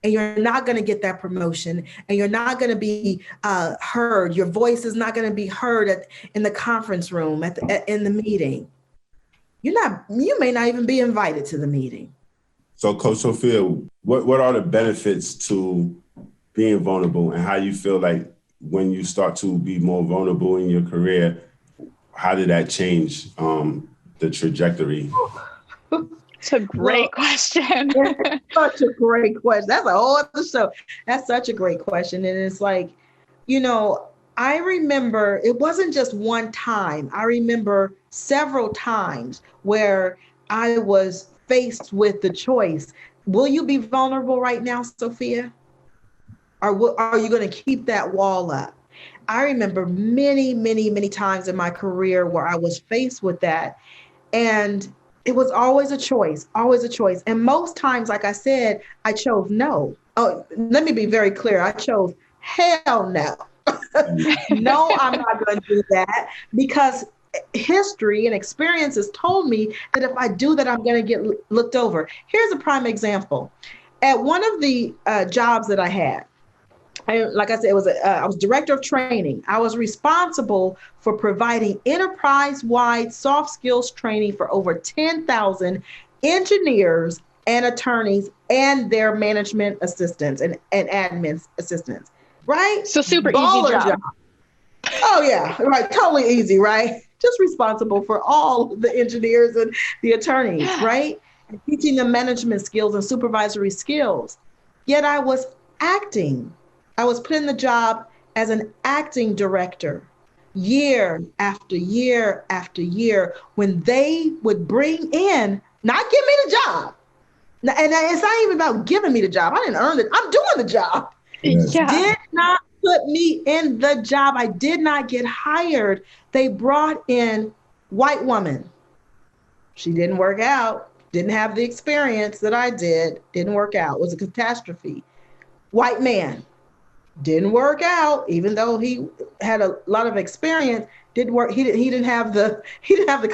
And you're not going to get that promotion, and you're not going to be heard. Your voice is not going to be heard in the conference room, in the meeting. You may not even be invited to the meeting. So, Coach Sophia, what are the benefits to being vulnerable, and how you feel like when you start to be more vulnerable in your career, how did that change the trajectory? It's a great question. Such a great question. That's a whole other show. That's such a great question. And it's like, I remember it wasn't just one time. I remember several times where I was faced with the choice. Will you be vulnerable right now, Sophia? Or are you going to keep that wall up? I remember many, many, many times in my career where I was faced with that. And it was always a choice, always a choice. And most times, like I said, I chose no. Oh, let me be very clear. I chose hell no. No, I'm not going to do that, because history and experiences told me that if I do that, I'm going to get looked over. Here's a prime example. At one of the jobs that I had, like I said, I was director of training. I was responsible for providing enterprise-wide soft skills training for over 10,000 engineers and attorneys and their management assistants and admin assistants, right? So super Baller easy job. Oh yeah, right. Totally easy, right? Just responsible for all the engineers and the attorneys, right? And teaching them management skills and supervisory skills. Yet I was acting. I was put in the job as an acting director year after year after year, when they would bring in, not give me the job. And it's not even about giving me the job. I didn't earn it. I'm doing the job. Yeah. Did not put me in the job. I did not get hired. They brought in white woman. She didn't work out. Didn't have the experience that I did. Didn't work out. It was a catastrophe. White man. Didn't work out, even though he had a lot of experience. Didn't work. He didn't have the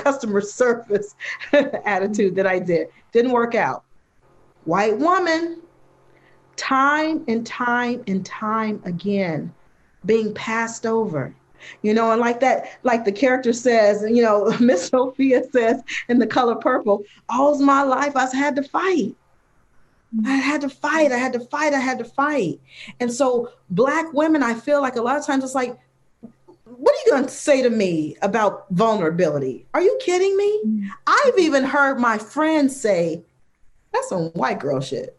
customer service attitude that I did. Didn't work out. White woman, time and time and time again, being passed over. And like the character says, Miss Sophia says in The Color Purple, all my life I've had to fight. I had to fight. And so Black women, I feel like a lot of times it's like, what are you going to say to me about vulnerability? Are you kidding me? I've even heard my friends say, that's some white girl shit.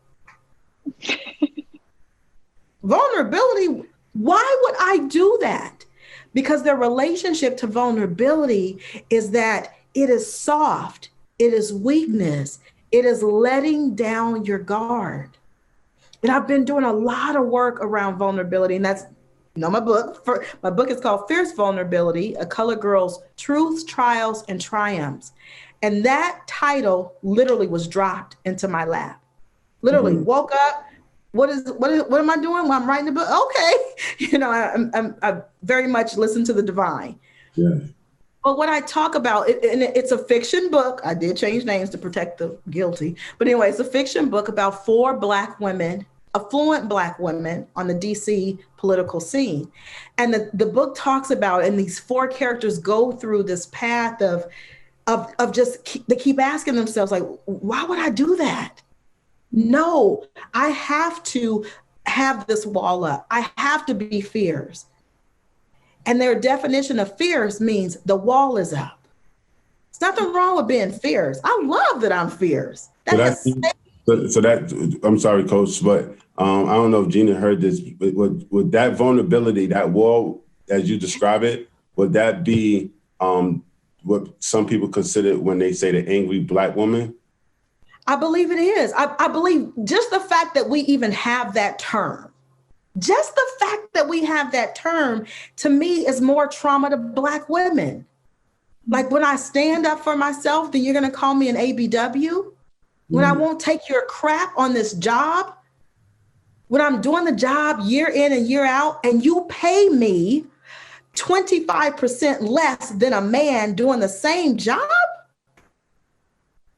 Vulnerability, why would I do that? Because their relationship to vulnerability is that it is soft, it is weakness, it is letting down your guard. And I've been doing a lot of work around vulnerability, and that's my book. My book is called Fierce Vulnerability, A Colored Girl's Truths, Trials, and Triumphs. And that title literally was dropped into my lap. Literally woke up. What am I doing? Well, I'm writing a book. Okay. I very much listen to the divine. Yeah. But what I talk about, and it's a fiction book. I did change names to protect the guilty. But anyway, it's a fiction book about 4 Black women, affluent Black women on the DC political scene. And the book talks about, and these 4 characters go through this path of they keep asking themselves, like, why would I do that? No, I have to have this wall up. I have to be fierce. And their definition of fierce means the wall is up. There's nothing wrong with being fierce. I love that I'm fierce. I'm sorry, Coach, but I don't know if Gina heard this, but would that vulnerability, that wall, as you describe it, would that be what some people consider when they say the angry Black woman? I believe it is. I believe just the fact that we even have that term, just the fact that we have that term, to me, is more trauma to Black women. Like when I stand up for myself, then you're going to call me an ABW? When I won't take your crap on this job? When I'm doing the job year in and year out and you pay me 25% less than a man doing the same job?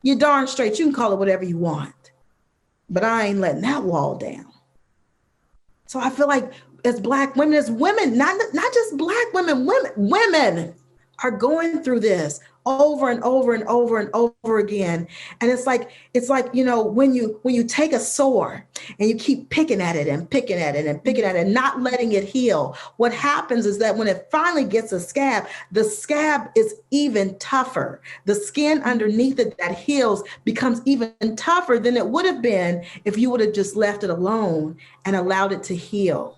You're darn straight. You can call it whatever you want, but I ain't letting that wall down. So I feel like as Black women, not just Black women, women are going through this over and over and over and over again. And it's like, you know, when you take a sore and you keep picking at it and picking at it and picking at it and not letting it heal, what happens is that when it finally gets a scab, the scab is even tougher. The skin underneath it that heals becomes even tougher than it would have been if you would have just left it alone and allowed it to heal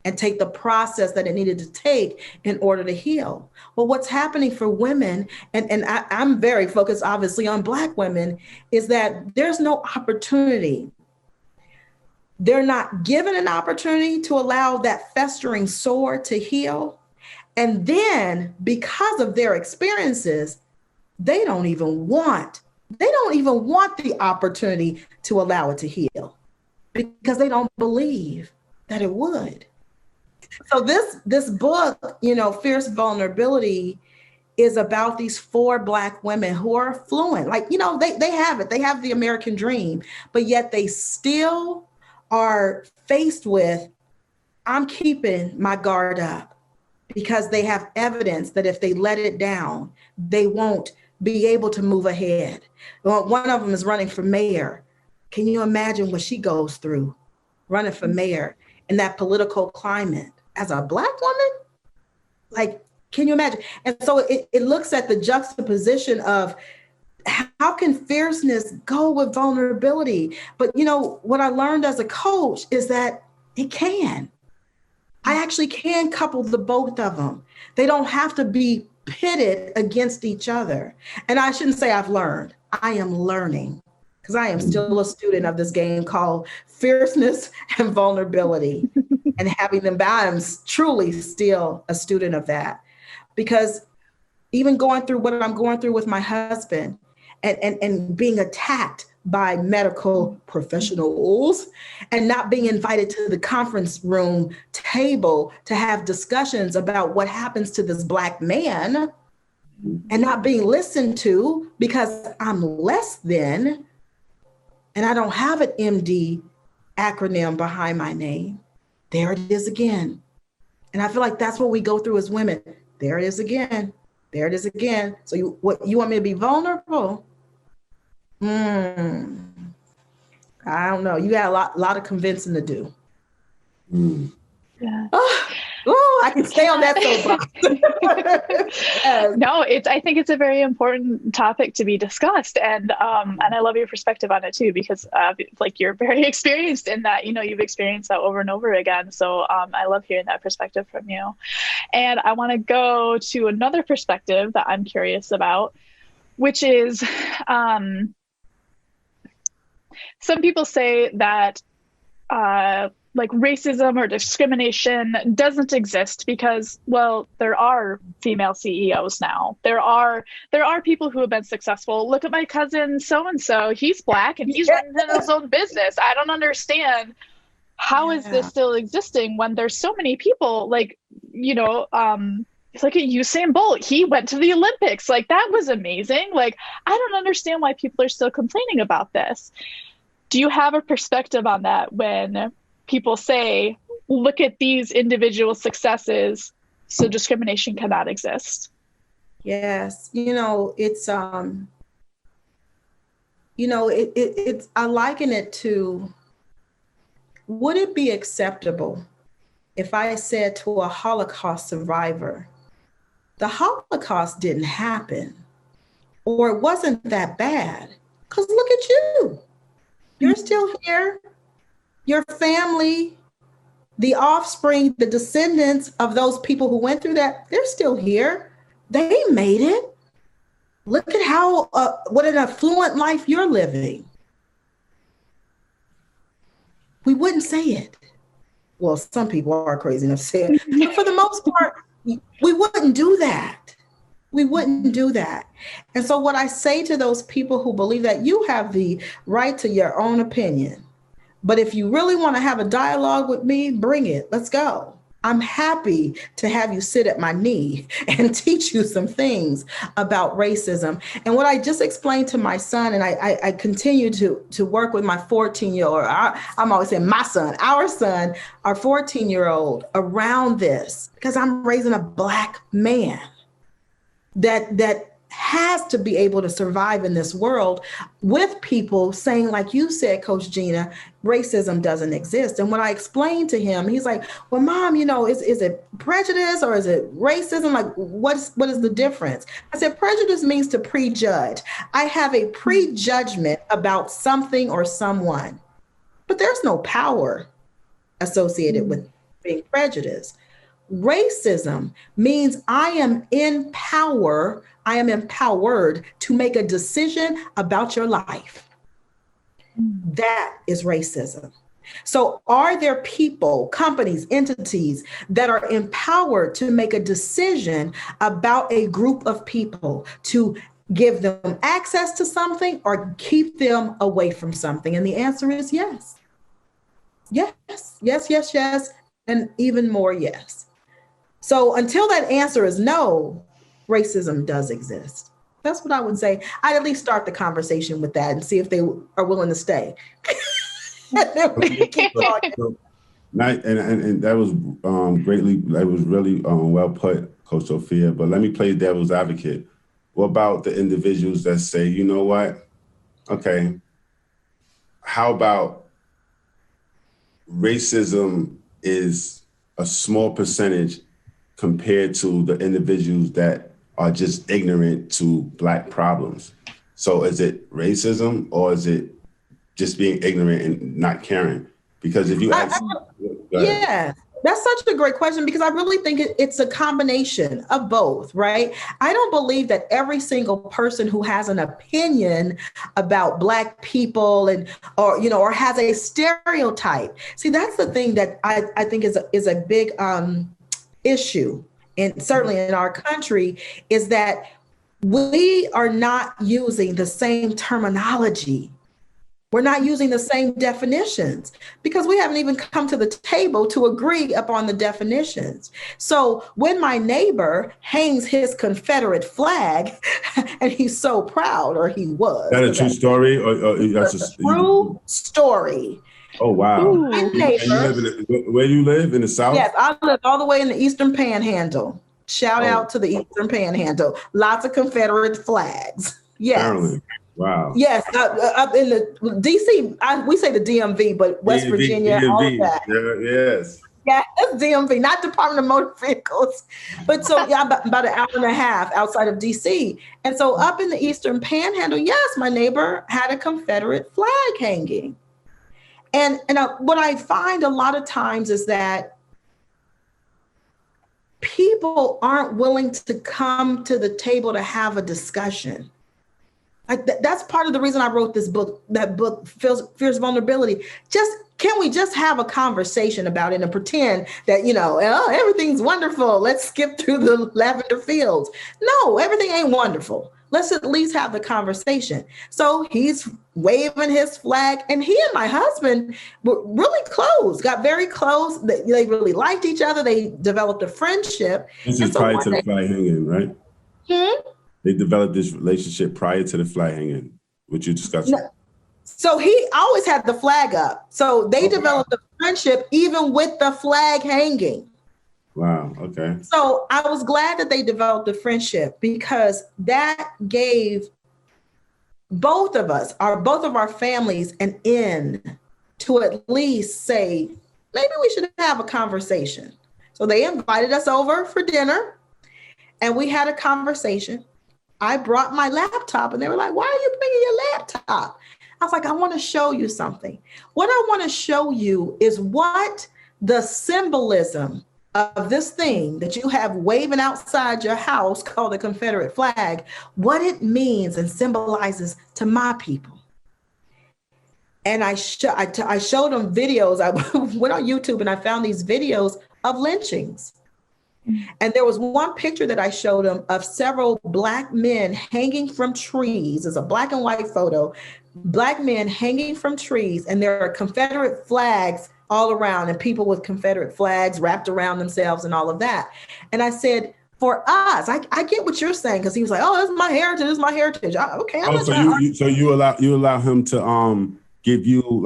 and take the process that it needed to take in order to heal. Well, what's happening for women, and I'm very focused obviously on Black women, is that there's no opportunity. They're not given an opportunity to allow that festering sore to heal. And then because of their experiences, they don't even want the opportunity to allow it to heal because they don't believe that it would. So this book, you know, Fierce Vulnerability, is about these 4 Black women who are fluent. Like, you know, they have it. They have the American dream, but yet they still are faced with, I'm keeping my guard up because they have evidence that if they let it down, they won't be able to move ahead. Well, one of them is running for mayor. Can you imagine what she goes through running for mayor in that political climate as a Black woman? Like, can you imagine? And so it looks at the juxtaposition of how can fierceness go with vulnerability? But, you know, what I learned as a coach is that it can. I actually can couple the both of them. They don't have to be pitted against each other. And I shouldn't say I've learned. I am learning because I am still a student of this game called fierceness and vulnerability. And having them back, I'm truly still a student of that. Because even going through what I'm going through with my husband and being attacked by medical professionals and not being invited to the conference room table to have discussions about what happens to this Black man and not being listened to because I'm less than and I don't have an MD acronym behind my name. There it is again. And I feel like that's what we go through as women. There it is again. There it is again. So you want me to be vulnerable? I don't know. You got a lot of convincing to do. Yeah. I can stay on that soapbox. Yes. No, I think it's a very important topic to be discussed, and I love your perspective on it too, because like you're very experienced in that. You know, you've experienced that over and over again. So I love hearing that perspective from you. And I want to go to another perspective that I'm curious about, which is some people say that like racism or discrimination doesn't exist because, well, there are female CEOs now. There are people who have been successful. Look at my cousin so-and-so. He's Black and he's running his own business. I don't understand how is this still existing when there's so many people, like, you know, look at Usain Bolt. He went to the Olympics. Like, that was amazing. Like, I don't understand why people are still complaining about this. Do you have a perspective on that when people say, look at these individual successes, so discrimination cannot exist? Yes. You know, it's, you know, it's, I liken it to, would it be acceptable if I said to a Holocaust survivor, the Holocaust didn't happen, or it wasn't that bad? Because look at you. You're still here. Your family, the offspring, the descendants of those people who went through that, they're still here. They made it. Look at how, what an affluent life you're living. We wouldn't say it. Well, some people are crazy enough to say it, but for the most part, we wouldn't do that. We wouldn't do that. And so what I say to those people who believe that, you have the right to your own opinion. But if you really want to have a dialogue with me, bring it. Let's go. I'm happy to have you sit at my knee and teach you some things about racism. And what I just explained to my son, and I continue to work with my 14-year-old, I'm always saying my son, our 14-year-old around this, because I'm raising a Black man that has to be able to survive in this world with people saying, like you said, Coach Gina, racism doesn't exist. And when I explained to him, he's like, well, Mom, is it prejudice or is it racism? Like, what is the difference? I said, prejudice means to prejudge. I have a prejudgment about something or someone, but there's no power associated with being prejudiced. Racism means I am in power. I am empowered to make a decision about your life. That is racism. So are there people, companies, entities that are empowered to make a decision about a group of people, to give them access to something or keep them away from something? And the answer is yes. Yes, yes, yes, yes, and even more yes. So until that answer is no, racism does exist. That's what I would say. I'd at least start the conversation with that and see if they are willing to stay. And then we can keep talking. And that was that was really well put, Coach Sophia. But let me play devil's advocate. What about the individuals that say, you know what? Okay, how about racism is a small percentage compared to the individuals that are just ignorant to Black problems? So is it racism or is it just being ignorant and not caring? Because if you ask, yeah, that's such a great question, because I really think it's a combination of both, right? I don't believe that every single person who has an opinion about Black people or has a stereotype. See, that's the thing that I think is a big issue, and certainly in our country, is that we are not using the same terminology. We're not using the same definitions because we haven't even come to the table to agree upon the definitions. So when my neighbor hangs his Confederate flag and he's so proud, or he was. Is that a true story? Or that's a true story. Oh, wow. My neighbor, where do you live? In the South? Yes, I live all the way in the Eastern Panhandle. Shout out to the Eastern Panhandle. Lots of Confederate flags. Yes. Maryland. Wow. Yes, up in the DC, we say the DMV, but West Virginia, all of that. Yes. Yeah, that's DMV, not Department of Motor Vehicles. But so, yeah, about an hour and a half outside of DC. And so up in the Eastern Panhandle, yes, my neighbor had a Confederate flag hanging. And what I find a lot of times is that people aren't willing to come to the table to have a discussion. That's part of the reason I wrote this book. That book, Fierce Vulnerability. Can we just have a conversation about it and pretend that, everything's wonderful. Let's skip through the lavender fields. No, everything ain't wonderful. Let's at least have the conversation. So he's waving his flag, and he and my husband were really close, got very close. They really liked each other. They developed a friendship. This is prior to the flag hanging, right? They developed this relationship prior to the flag hanging, which you discussed. No. So he always had the flag up. So they developed a friendship even with the flag hanging. Wow. Okay. So I was glad that they developed a friendship, because that gave both of our families an in to at least say, maybe we should have a conversation. So they invited us over for dinner and we had a conversation. I brought my laptop and they were like, why are you bringing your laptop? I was like, I want to show you something. What I want to show you is what the symbolism of this thing that you have waving outside your house called the Confederate flag, what it means and symbolizes to my people. And I showed them videos. I went on YouTube and I found these videos of lynchings. And there was one picture that I showed him of several Black men hanging from trees. It's a black and white photo, Black men hanging from trees, and there are Confederate flags all around and people with Confederate flags wrapped around themselves and all of that. And I said, for us, I get what you're saying, because he was like, "Oh, this is my heritage. This is my heritage." Okay, I'm not trying so you allow him to give you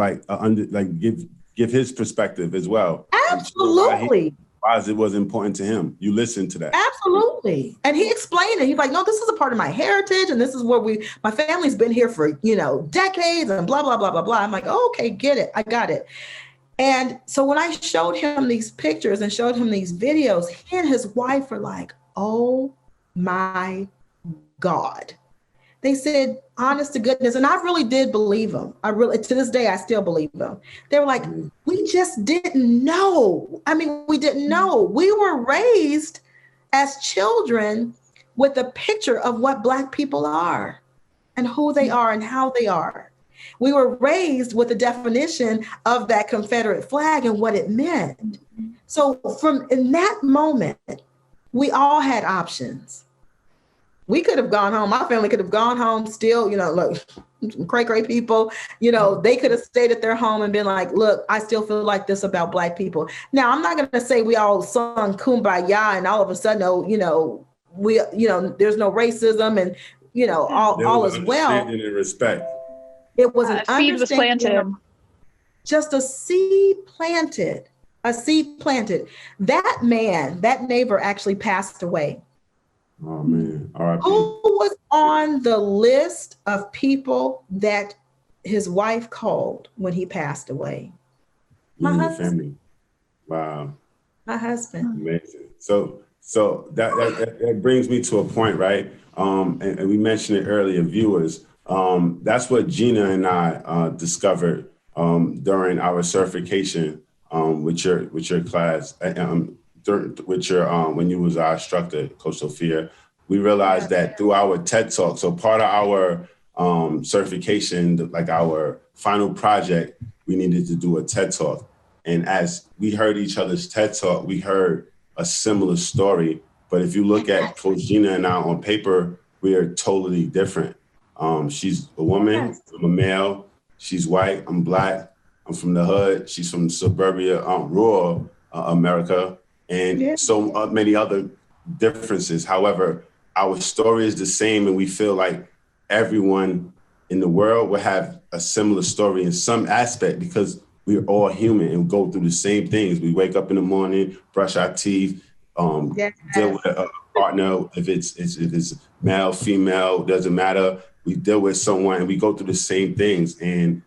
give his perspective as well. Absolutely. Why it was important to him. You listen to that. Absolutely. And he explained it. He's like, "No, this is a part of my heritage, and this is where my family's been here for decades, and blah blah blah blah blah." I'm like, "Oh, okay, get it. I got it." And so when I showed him these pictures and showed him these videos, he and his wife were like, "Oh my God." They said, honest to goodness, and I really did believe them. To this day, I still believe them. They were like, "We just didn't know. I mean, we didn't know. We were raised as children with a picture of what Black people are and who they are and how they are. We were raised with a definition of that Confederate flag and what it meant." So in that moment, we all had options. We could have gone home. My family could have gone home still, look, cray people, they could have stayed at their home and been like, "Look, I still feel like this about Black people." Now, I'm not going to say we all sung Kumbaya and all of a sudden, there's no racism and, all is well. Understanding and respect. It was an seed was planted. Just a seed planted. That man, that neighbor actually passed away. Oh man, R.I.P. Who was on the list of people that his wife called when he passed away? My husband. Family. Wow. My husband. Amazing. So that brings me to a point, right? And we mentioned it earlier, viewers. That's what Gina and I discovered during our certification with your class. When you was our instructor, Coach Sophia. We realized that through our TED Talk, so part of our certification, like our final project, we needed to do a TED Talk. And as we heard each other's TED Talk, we heard a similar story. But if you look at Coach Gina and I on paper, we are totally different. She's a woman, I'm a male. She's white, I'm Black. I'm from the hood. She's from suburbia, rural America. And so many other differences. However, our story is the same, and we feel like everyone in the world will have a similar story in some aspect, because we're all human and go through the same things. We wake up in the morning, brush our teeth, deal with a partner. If it's male, female, doesn't matter. We deal with someone and we go through the same things. And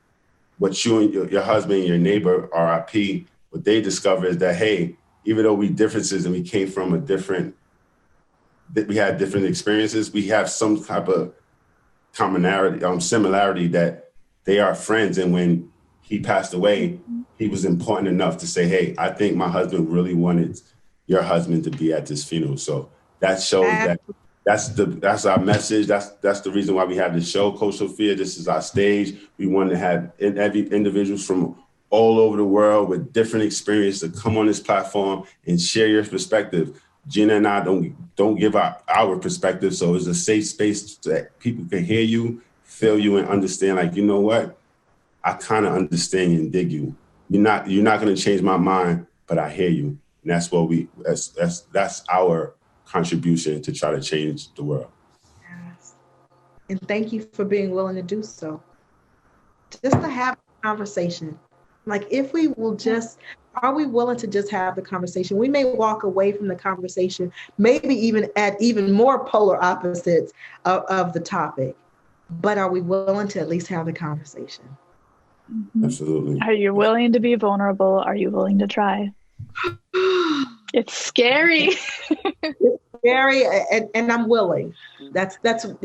what you and your husband and your neighbor, RIP, what they discover is that, hey, even though we differences and we came from we had different experiences, we have some type of commonality, similarity, that they are friends. And when he passed away, he was important enough to say, "Hey, I think my husband really wanted your husband to be at this funeral." So that shows that's our message. That's the reason why we have this show, Coach Sophia. This is our stage. We want to have every individuals from all over the world with different experience to come on this platform and share your perspective. Gina and I don't give our perspective, so it's a safe space that people can hear you, feel you, and understand. Like, you know what? I kind of understand you and dig you. You're not going to change my mind, but I hear you, and that's what that's our contribution to try to change the world. Yes. And thank you for being willing to do so. Just to have a conversation. Like, if we will are we willing to just have the conversation? We may walk away from the conversation, maybe even at even more polar opposites of the topic, but are we willing to at least have the conversation? Absolutely. Are you willing to be vulnerable? Are you willing to try? It's scary. It's scary, and I'm willing. That's and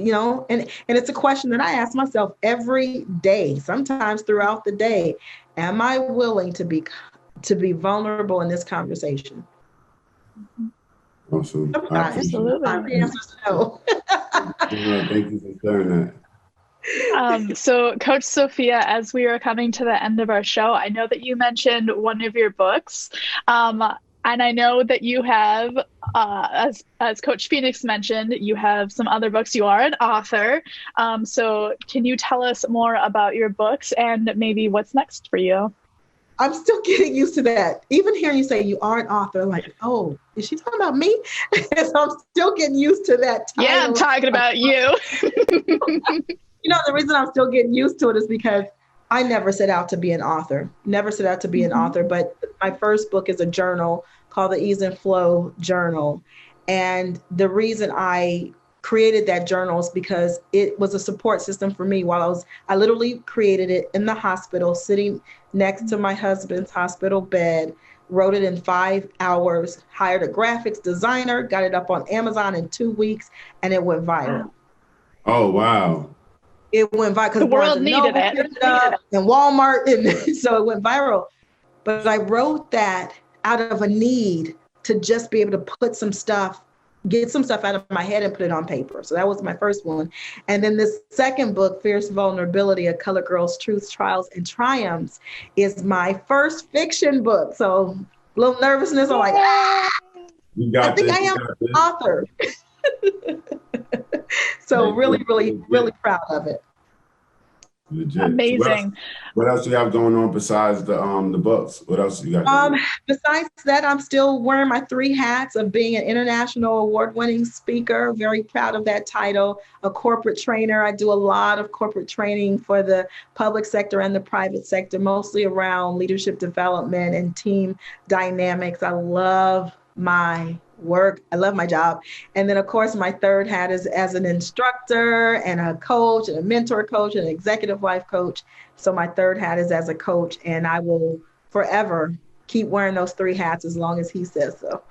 it's a question that I ask myself every day, sometimes throughout the day. Am I willing to be vulnerable in this conversation? Awesome. Absolutely. The answer is no. Thank you for sharing that. So Coach Sophia, as we are coming to the end of our show, I know that you mentioned one of your books. And I know that you have, as Coach Phoenix mentioned, you have some other books. You are an author. So can you tell us more about your books and maybe what's next for you? I'm still getting used to that. Even hearing you say you are an author, like, oh, is she talking about me? So I'm still getting used to that title. Yeah, I'm talking about you. The reason I'm still getting used to it is because I never set out to be an author, never set out to be an author. But my first book is a journal called the Ease and Flow Journal. And the reason I created that journal is because it was a support system for me while I literally created it in the hospital, sitting next to my husband's hospital bed, wrote it in 5 hours, hired a graphics designer, got it up on Amazon in 2 weeks, and it went viral. Oh, wow. It went viral because the world needed it. And Walmart, and so it went viral. But I wrote that out of a need to just be able to get some stuff out of my head and put it on paper. So that was my first one. And then this second book, Fierce Vulnerability, A Colored Girl's Truths, Trials, and Triumphs, is my first fiction book. So a little nervousness. I'm like, I think I am an author. So really, really, really proud of it. Legit. Amazing. So what else do you have going on besides the books? What else you got? Besides that, I'm still wearing my 3 hats of being an international award-winning speaker. Very proud of that title. A corporate trainer. I do a lot of corporate training for the public sector and the private sector, mostly around leadership development and team dynamics. I love my work. I love my job. And then, of course, my third hat is as an instructor and a coach and a mentor coach and an executive life coach. So my third hat is as a coach, and I will forever keep wearing those 3 hats as long as he says so.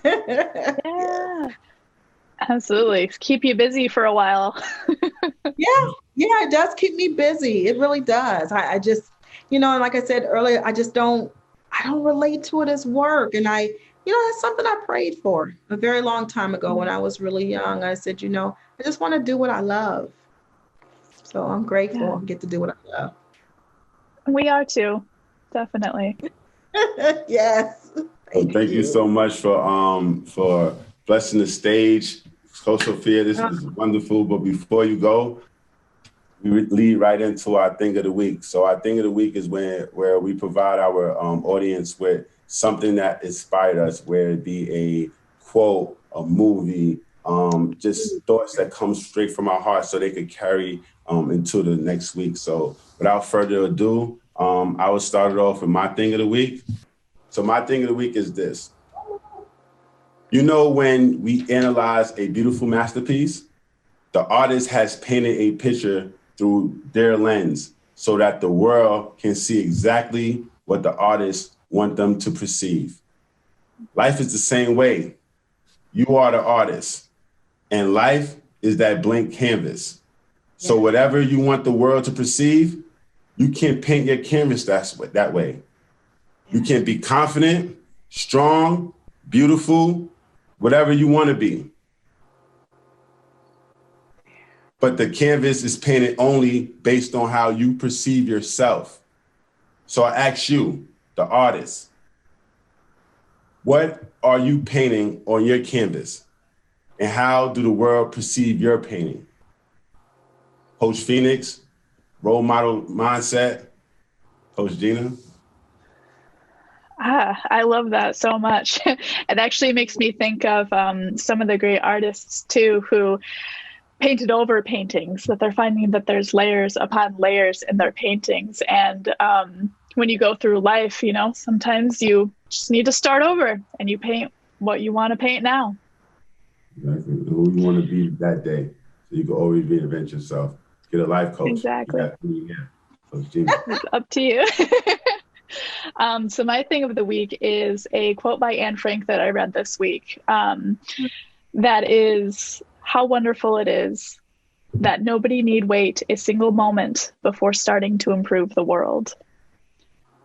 Yeah, absolutely. Keep you busy for a while. Yeah, it does keep me busy. It really does. I just, and like I said earlier, I don't relate to it as work. And that's something I prayed for a very long time ago when I was really young. I said, I just want to do what I love. So I'm grateful I get to do what I love. We are too, definitely. Yes. Thank you so much for blessing the stage. Coach Sophia, this was wonderful. But before you go, we lead right into our thing of the week. So our thing of the week is where we provide our audience with something that inspired us, whether it be a quote, a movie, just thoughts that come straight from our hearts so they could carry into the next week. So without further ado, I will start it off with my thing of the week. So my thing of the week is this. When we analyze a beautiful masterpiece, the artist has painted a picture through their lens so that the world can see exactly what the artist want them to perceive. Life is the same way. You are the artist, and life is that blank canvas. So whatever you want the world to perceive, you can paint your canvas that way. You can be confident, strong, beautiful, whatever you want to be. But the canvas is painted only based on how you perceive yourself. So I ask you, the artist, what are you painting on your canvas? And how do the world perceive your painting? Coach Phoenix, role model mindset, Coach Gina. I love that so much. It actually makes me think of some of the great artists too, who painted over paintings, that they're finding that there's layers upon layers in their paintings. And when you go through life, sometimes you just need to start over and you paint what you want to paint now. Exactly. Who you want to be that day. So you can always reinvent yourself. Get a life coach. Exactly. It's up to you. So my thing of the week is a quote by Anne Frank that I read this week. That is, how wonderful it is that nobody need wait a single moment before starting to improve the world.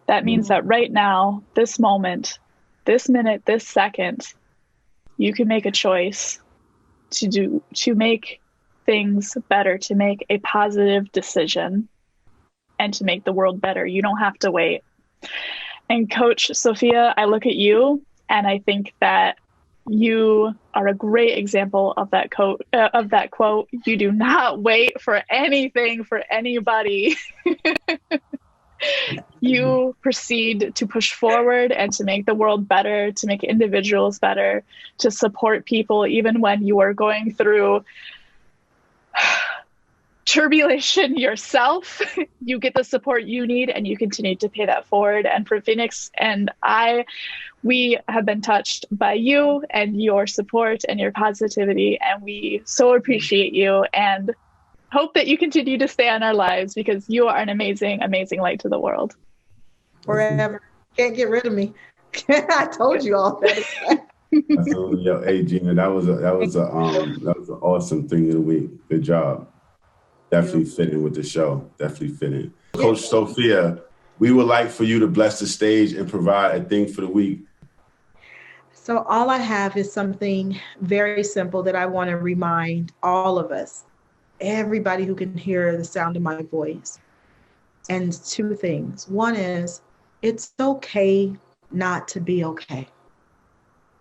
That means that right now, this moment, this minute, this second, you can make a choice to make things better, to make a positive decision, and to make the world better. You don't have to wait. And Coach Sophia, I look at you And I think that you are a great example of that quote. You do not wait for anything for anybody. You proceed to push forward and to make the world better, to make individuals better, to support people even when you are going through turbulation yourself. You get the support you need and you continue to pay that forward. And for Phoenix and we have been touched by you and your support and your positivity, and we so appreciate you and hope that you continue to stay on our lives, because you are an amazing, amazing light to the world. Forever. Can't get rid of me. I told you all that. Absolutely. Yo, hey Gina, that was an awesome thing of the week. Good job. Definitely fitting with the show. Definitely fitting. Coach Sophia, we would like for you to bless the stage and provide a thing for the week. So all I have is something very simple that I want to remind all of us, everybody who can hear the sound of my voice. And two things. One is, it's okay not to be okay.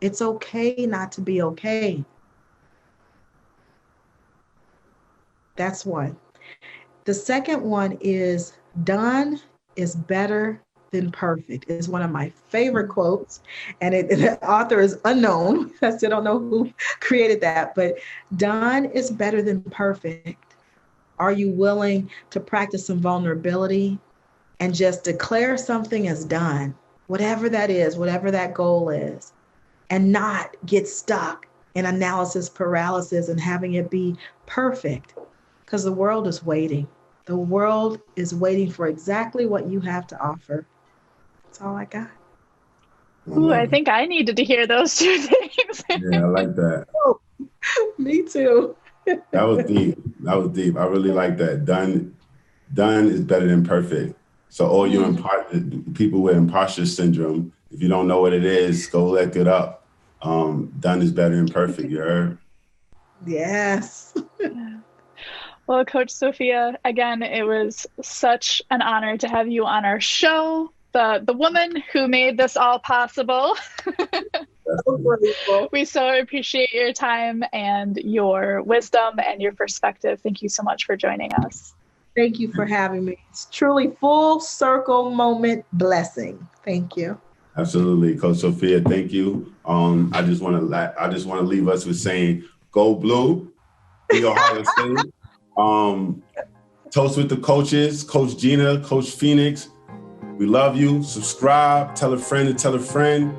It's okay not to be okay. That's one. The second one is, done is better than perfect. It's one of my favorite quotes, and the author is unknown. I still don't know who created that, but done is better than perfect. Are you willing to practice some vulnerability and just declare something as done, whatever that is, whatever that goal is, and not get stuck in analysis paralysis and having it be perfect? Because the world is waiting. The world is waiting for exactly what you have to offer. That's all I got. Ooh, I think I needed to hear those two things. Yeah, I like that. Oh, me too. That was deep. That was deep. I really like that. Done is better than perfect. So all you people with imposter syndrome, if you don't know what it is, go look it up. Done is better than perfect. You heard? Yes. Well, Coach Sophia, again, it was such an honor to have you on our show. The woman who made this all possible. So grateful. We so appreciate your time and your wisdom and your perspective. Thank you so much for joining us. Thank you for having me. It's truly full circle moment blessing. Thank you. Absolutely, Coach Sophia. Thank you. I just want to leave us with saying, go blue, be Ohio State. Toast with the coaches, Coach Gina, Coach Phoenix. We love you. Subscribe, tell a friend to tell a friend.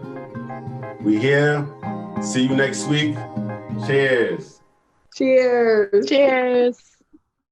We here. See you next week. Cheers. Cheers. Cheers.